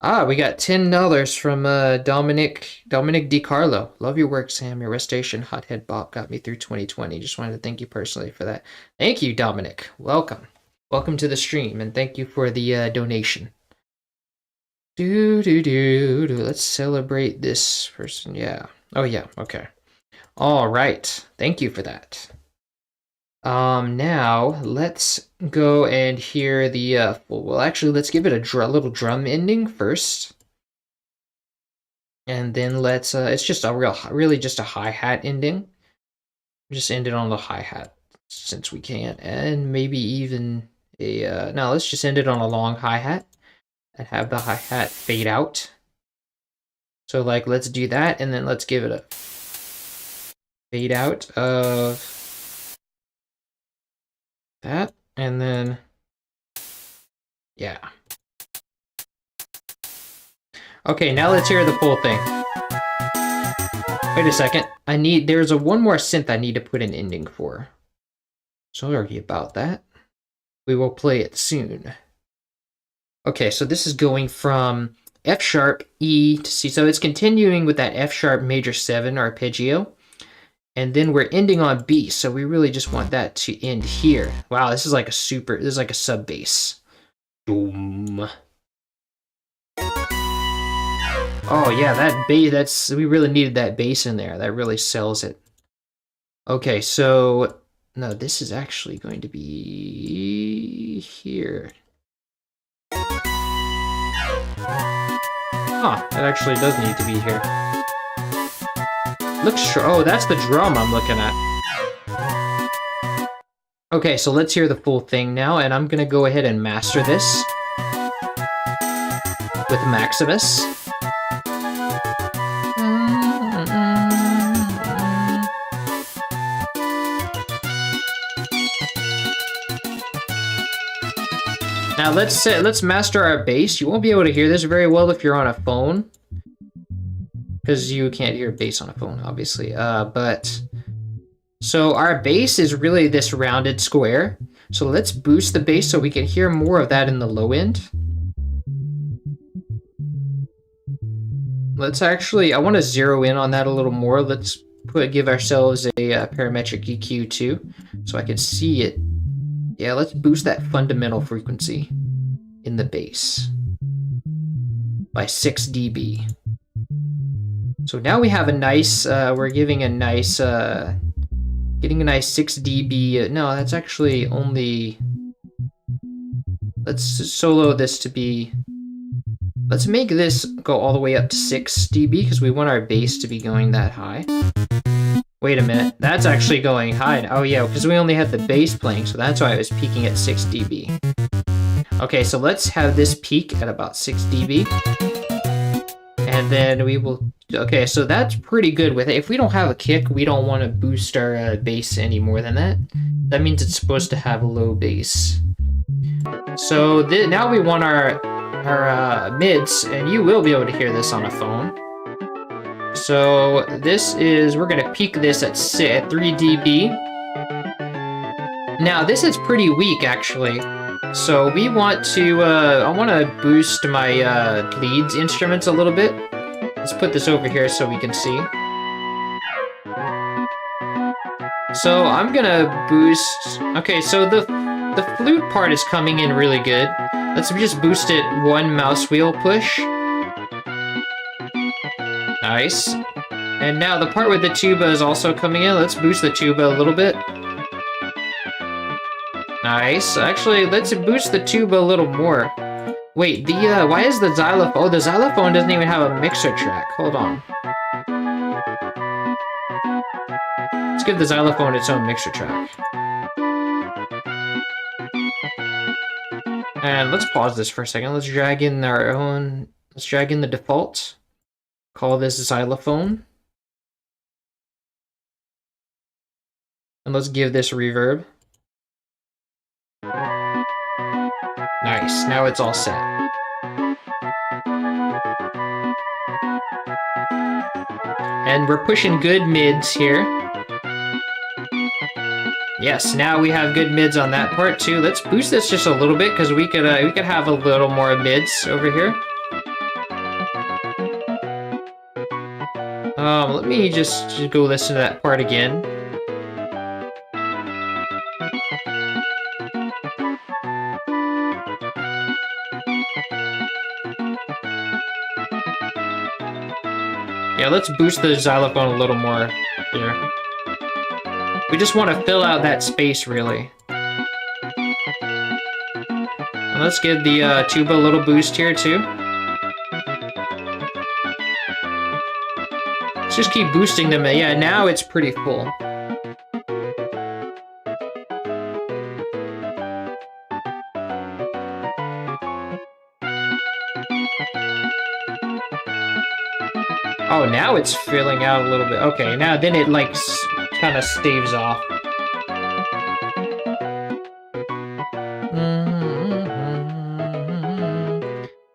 Ah, we got $10 from Dominic DiCarlo. Love your work, Sam. Your restoration hothead bop got me through 2020. Just wanted to thank you personally for that. Thank you, Dominic. Welcome. Welcome to the stream, and thank you for the donation. Let's celebrate this person. Yeah. Oh, yeah. Okay. All right. Thank you for that. Now let's go and hear the well, actually, let's give it a little drum ending first, and then let's it's just a really just a hi-hat ending. Just end it on the hi-hat since we can, and maybe even a no, let's just end it on a long hi-hat and have the hi-hat fade out. So like, let's do that, and then let's give it a fade out of that, and then yeah. Okay, now let's hear the full thing. Wait a second. There's one more synth I need to put an ending for. Sorry about that. We will play it soon. Okay, so this is going from F sharp, E to C. So it's continuing with that F sharp major 7 arpeggio. And then we're ending on B, so we really just want that to end here. Wow, this is like this is like a sub bass. Boom. Oh yeah, that bass, we really needed that bass in there. That really sells it. Okay, so, no, this is actually going to be here. Huh, it actually does need to be here. Oh, that's the drum I'm looking at. Okay, so let's hear the full thing now, and I'm gonna go ahead and master this with Maximus. Now let's master our bass. You won't be able to hear this very well if you're on a phone, because you can't hear bass on a phone, obviously. So our bass is really this rounded square. So let's boost the bass so we can hear more of that in the low end. Let's actually, I want to zero in on that a little more. Let's give ourselves a parametric EQ too, so I can see it. Yeah, let's boost that fundamental frequency in the bass by 6 dB. So now we have a nice, we're giving a nice, getting a nice 6 dB. No, that's actually only, let's solo this to be, let's make this go all the way up to 6 dB because we want our bass to be going that high. Wait a minute, that's actually going high. Oh yeah, because we only had the bass playing, so that's why it was peaking at 6 dB. Okay, so let's have this peak at about 6 dB. And then we will, okay, so that's pretty good with it. If we don't have a kick, we don't want to boost our bass any more than that. That means it's supposed to have a low bass. So now we want our mids, and you will be able to hear this on a phone. So this is, we're gonna peak this at 3 dB. Now this is pretty weak actually. So we want to, I want to boost my leads instruments a little bit. Let's put this over here so we can see. So I'm gonna boost, okay, so the flute part is coming in really good. Let's just boost it 1 mouse wheel push. Nice. And now the part with the tuba is also coming in. Let's boost the tuba a little bit. Nice. Actually, let's boost the tuba a little more. Wait, why is the xylophone? Oh, the xylophone doesn't even have a mixer track. Hold on. Let's give the xylophone its own mixer track. And let's pause this for a second. Let's drag in let's drag in the default. Call this xylophone. And let's give this reverb. Nice, now it's all set. And we're pushing good mids here. Yes, now we have good mids on that part too. Let's boost this just a little bit because we could have a little more mids over here. Let me just go listen to that part again. Yeah, let's boost the xylophone a little more here. We just want to fill out that space, really. And let's give the tuba a little boost here, too. Let's just keep boosting them. Yeah, now it's pretty full. Oh, now it's filling out a little bit. Okay, now then it like kind of staves off.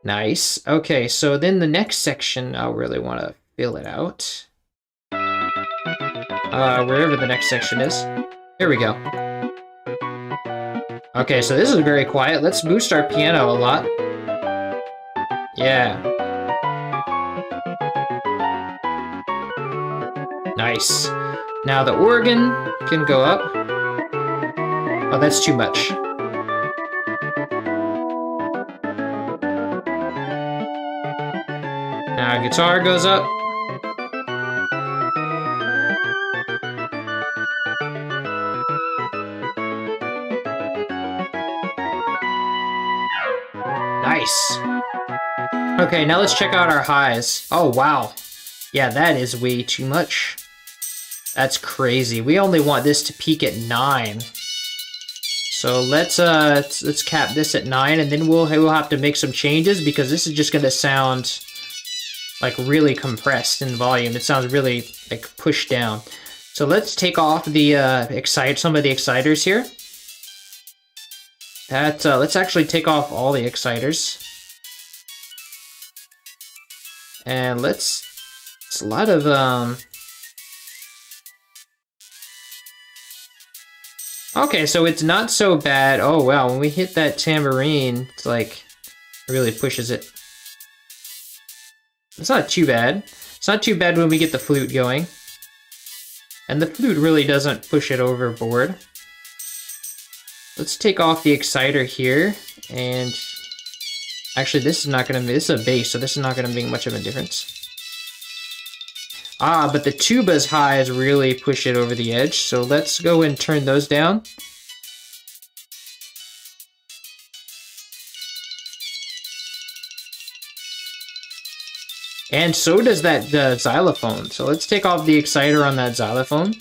Nice. Okay, so then the next section, I'll really want to fill it out. Wherever the next section is. Here we go. Okay, so this is very quiet. Let's boost our piano a lot. Yeah. Nice. Now the organ can go up. Oh, that's too much. Now guitar goes up. Nice. Okay, now let's check out our highs. Oh, wow. Yeah, that is way too much. That's crazy. We only want this to peak at 9. So let's cap this at 9, and then we'll have to make some changes because this is just gonna sound like really compressed in volume. It sounds really like pushed down. So let's take off the some of the exciters here. Let's actually take off all the exciters. And it's a lot of okay, so it's not so bad. Oh wow, when we hit that tambourine, it's like it really pushes it. It's not too bad. It's not too bad when we get the flute going. And the flute really doesn't push it overboard. Let's take off the exciter here, and actually this is a bass, so this is not gonna make much of a difference. Ah, but the tuba's highs really push it over the edge, so let's go and turn those down. And so does that xylophone, so let's take off the exciter on that xylophone.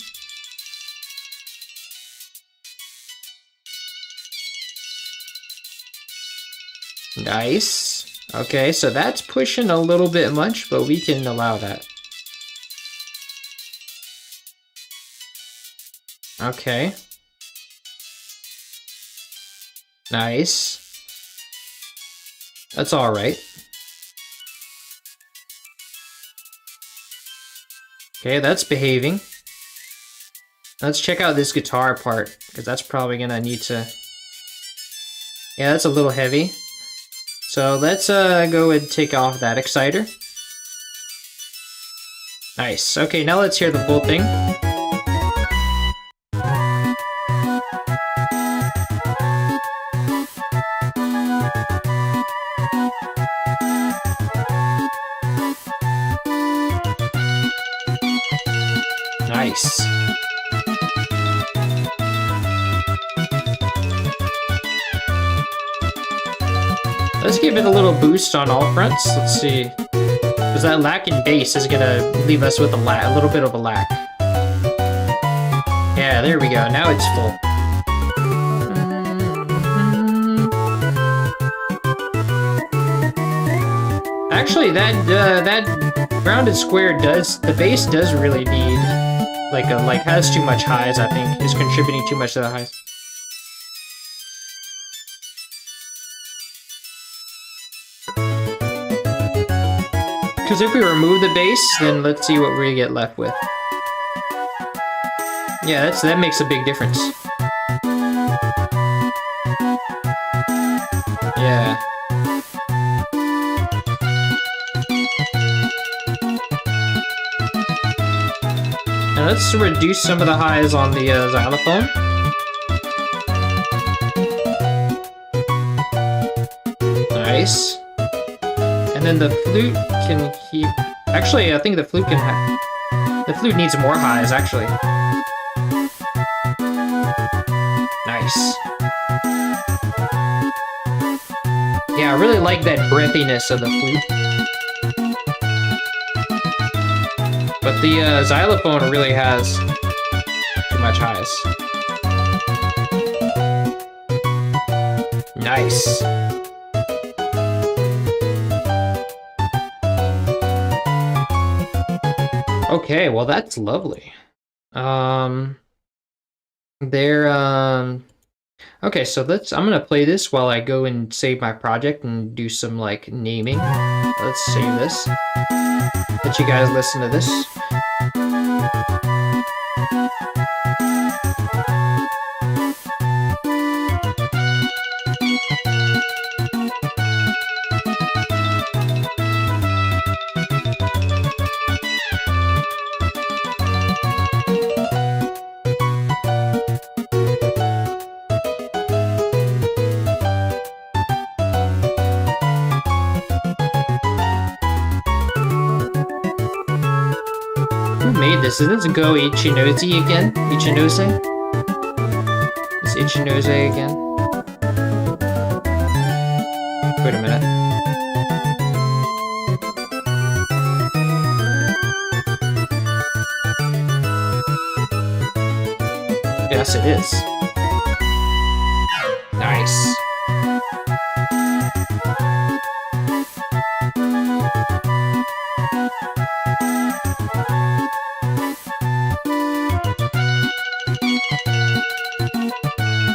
Nice. Okay, so that's pushing a little bit much, but we can allow that. Okay. Nice. That's all right. Okay, that's behaving. Let's check out this guitar part, because that's probably gonna need to... Yeah, that's a little heavy. So let's go and take off that exciter. Nice. Okay, now let's hear the full thing. Nice. Let's give it a little boost on all fronts. Let's see. Because that lack in bass is gonna leave us with a little bit of a lack. Yeah, there we go. Now it's full. Actually, that rounded square the bass does really need has too much highs, I think. Is contributing too much to the highs. Because if we remove the bass, then let's see what we get left with. Yeah, that makes a big difference. Yeah. Now let's reduce some of the highs on the xylophone. Nice. And then the flute can keep... Actually, I think the flute can have... The flute needs more highs, actually. Nice. Yeah, I really like that breathiness of the flute. But the xylophone really has too much highs. Nice. Okay, well that's lovely. Okay, so I'm gonna play this while I go and save my project and do some like naming. Let's save this. Let you guys listen to this. made this? Is this Go Ichinose again? Ichinose? Is Ichinose again? Wait a minute. Yes, it is. Nice.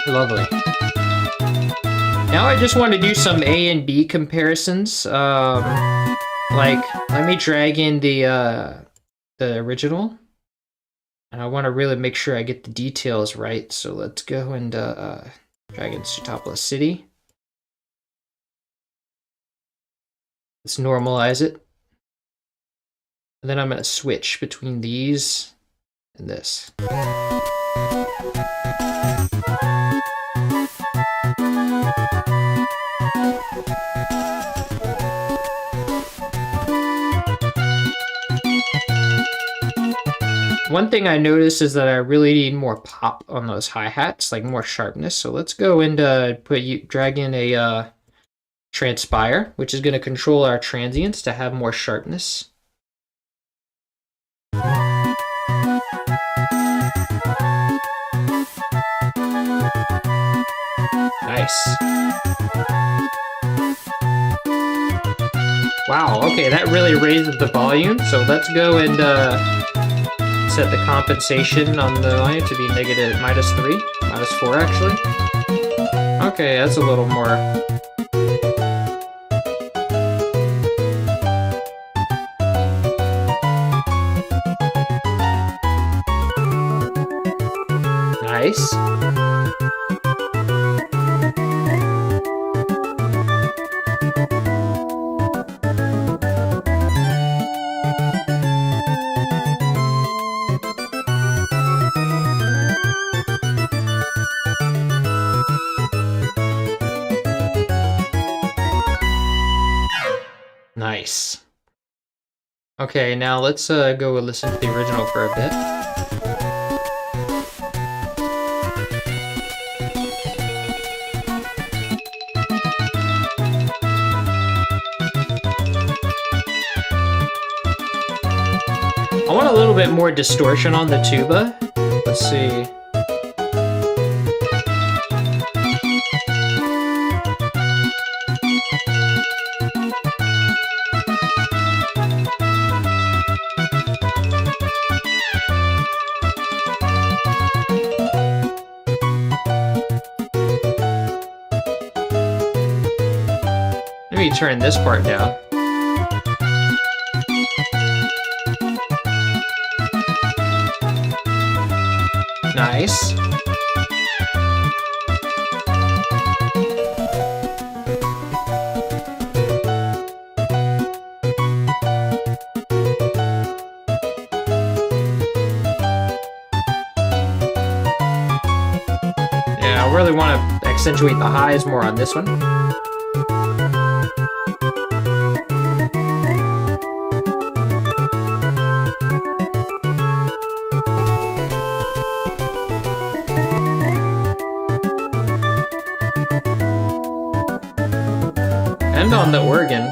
Lovely. Now I just want to do some A and B comparisons. Like, let me drag in the original. And I want to really make sure I get the details right. So let's go and drag in Sootopolis City. Let's normalize it. And then I'm going to switch between these and this. One thing I noticed is that I really need more pop on those hi-hats, like more sharpness. So let's go and drag in a transpire, which is going to control our transients to have more sharpness. Nice. Wow, okay, that really raises the volume. So let's go and set the compensation on the volume to be -3, -4 actually. Okay, that's a little more. Nice. Nice. Okay, now let's go listen to the original for a bit. I want a little bit more distortion on the tuba. Let's see. Let me turn this part down. Nice. Yeah, I really want to accentuate the highs more on this one. And on the organ.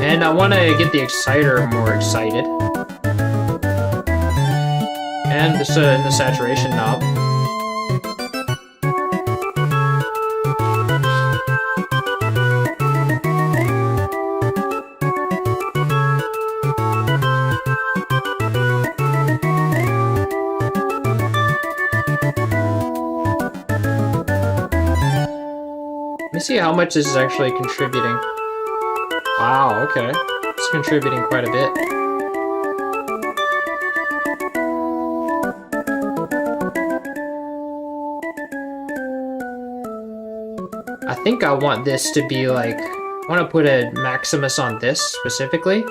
And I want to get the exciter more excited. And the saturation knob. Let me see how much this is actually contributing. Wow, okay. It's contributing quite a bit. I think I want this to be like, I want to put a Maximus on this specifically,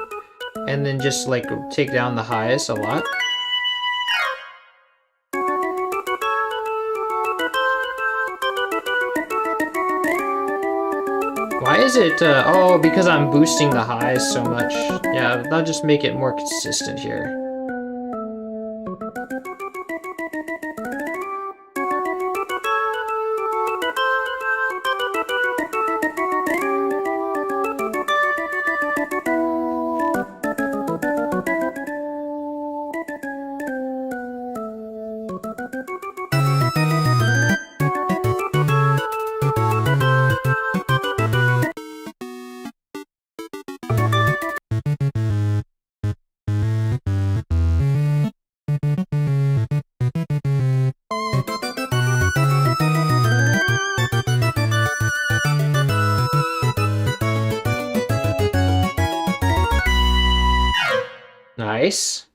and then just like take down the highs a lot. is it? Oh, because I'm boosting the highs so much. Yeah, I'll just make it more consistent here. Nice.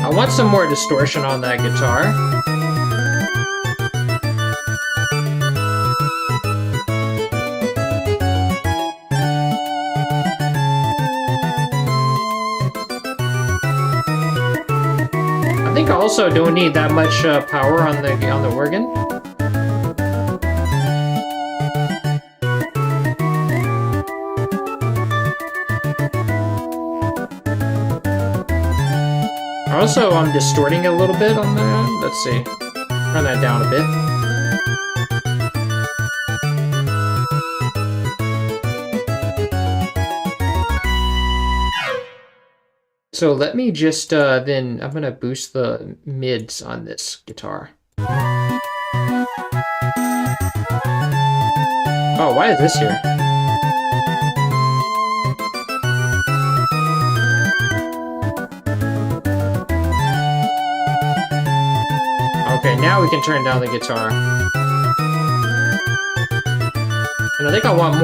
I want some more distortion on that guitar. I think I also don't need that much power on the organ. Also, I'm distorting a little bit on there. Let's see. Turn that down a bit. So let me just, then I'm gonna boost the mids on this guitar. Oh, why is this here? Okay, now we can turn down the guitar. And I think I want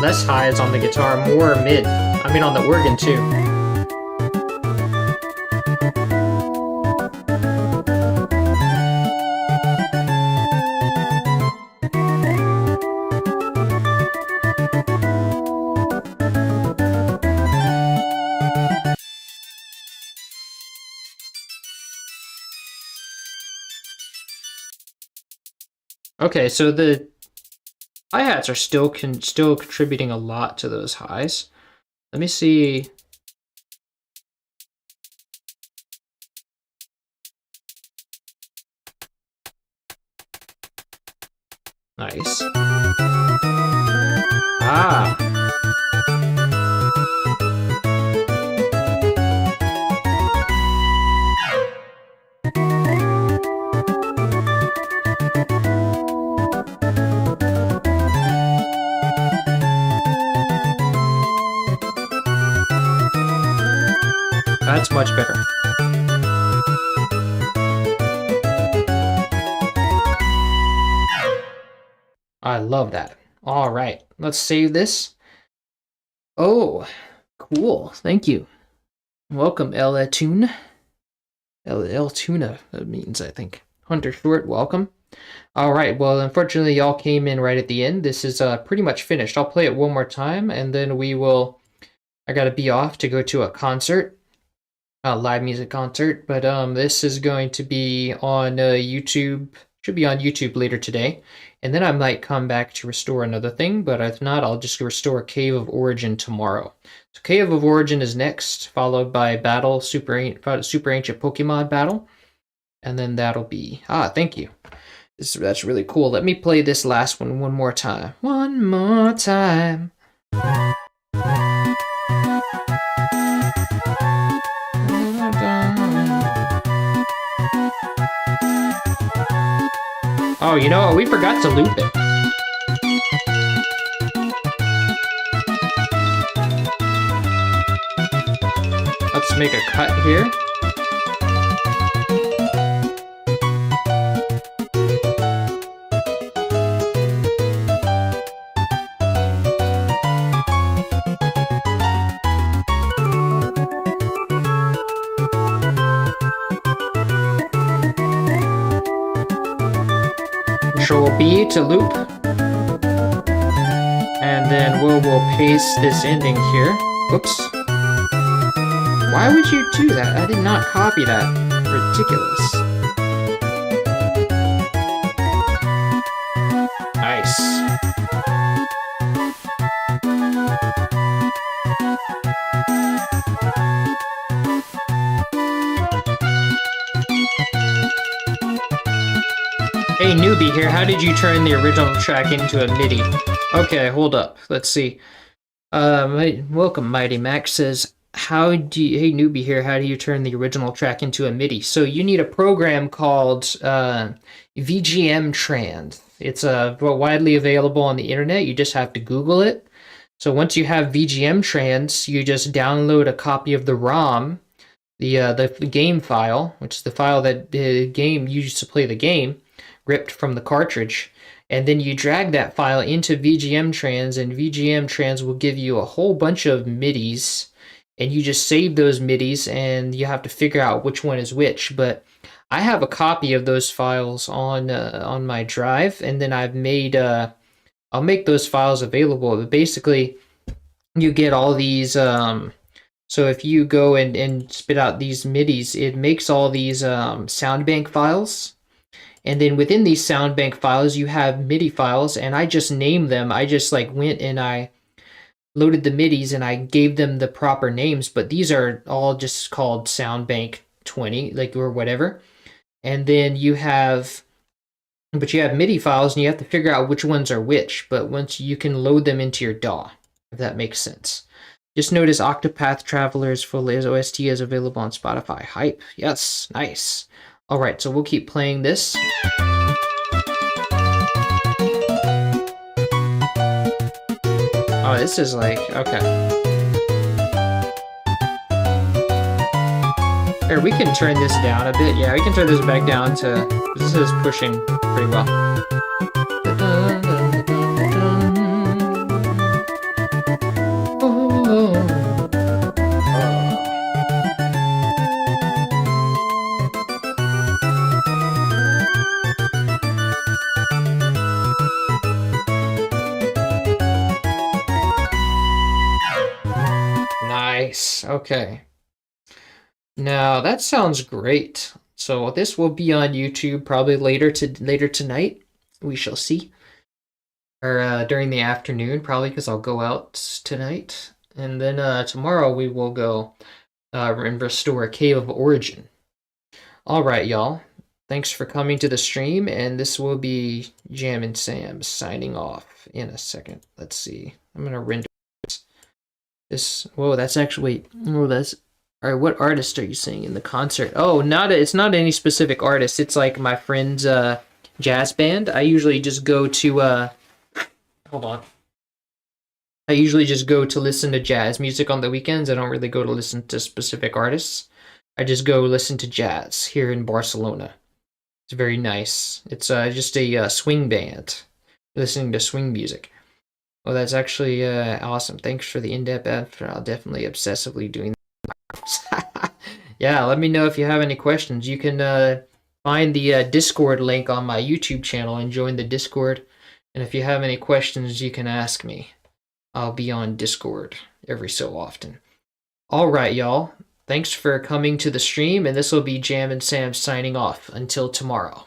less highs on the guitar, more mid. I mean on the organ too. Okay, so the hi-hats are still contributing a lot to those highs. Let me see. Nice. Ah. That's much better. I love that. All right, let's save this. Oh, cool. Thank you. Welcome, El Tuna. El Tuna, that means, I think. Hunter Short, welcome. All right, well, unfortunately, y'all came in right at the end. This is pretty much finished. I'll play it one more time, and then we will... I gotta be off to go to a concert. A live music concert, but this is going to be on YouTube. Should be on YouTube later today, and then I might come back to restore another thing, but if not, I'll just restore Cave of Origin tomorrow. So Cave of Origin is next, followed by Battle, Super Ancient Pokemon Battle, and then that'll be... thank you. That's really cool. Let me play this last one more time. One more time. Oh, you know what? We forgot to loop it. Let's make a cut here. Control B to loop. And then we'll paste this ending here. Whoops. Why would you do that? I did not copy that. Ridiculous. Nice. Hey newbie here, how did you turn the original track into a MIDI? Okay, hold up. Let's see. Welcome, Mighty Max says, hey newbie here, how do you turn the original track into a MIDI? So you need a program called VGM Trans. It's widely available on the internet. You just have to Google it. So once you have VGM Trans, you just download a copy of the ROM, the game file, which is the file that the game used to play the game, ripped from the cartridge, and then you drag that file into VGM Trans, and VGM Trans will give you a whole bunch of MIDIs, and you just save those MIDIs, and you have to figure out which one is which. But I have a copy of those files on my drive, and then I've made I'll make those files available. But basically, you get all these. So if you go and spit out these MIDIs, it makes all these sound bank files. And then within these sound bank files, you have MIDI files, and I just named them. I just like went and I loaded the MIDIs and I gave them the proper names, but these are all just called sound bank 20, like, or whatever. And then you have MIDI files, and you have to figure out which ones are which. But once you can load them into your DAW, if that makes sense. Just notice Octopath Traveler's full OST is available on Spotify. Hype. Yes, nice. All right, so we'll keep playing this. Oh, this is like, okay. Here, we can turn this down a bit. Yeah, we can turn this back down to, this is pushing pretty well. Nice. Okay. Now that sounds great. So this will be on YouTube probably later tonight. We shall see. Or during the afternoon, probably, because I'll go out tonight. And then tomorrow we will go and restore Cave of Origin. All right, y'all. Thanks for coming to the stream, and this will be Jam and Sam signing off in a second. Let's see. I'm gonna render this. Whoa, that's actually. Oh, that's. All right, what artist are you seeing in the concert? Oh, it's not any specific artist. It's like my friend's jazz band. I usually just go to hold on. I usually just go to listen to jazz music on the weekends. I don't really go to listen to specific artists. I just go listen to jazz here in Barcelona. It's very nice. It's just a swing band, listening to swing music. Well, that's actually awesome. Thanks for the in-depth answer. I'll definitely obsessively doing that. Yeah, let me know if you have any questions. You can find the Discord link on my YouTube channel and join the Discord. And if you have any questions, you can ask me. I'll be on Discord every so often. All right, y'all. Thanks for coming to the stream, and this will be Jam and Sam signing off. Until tomorrow.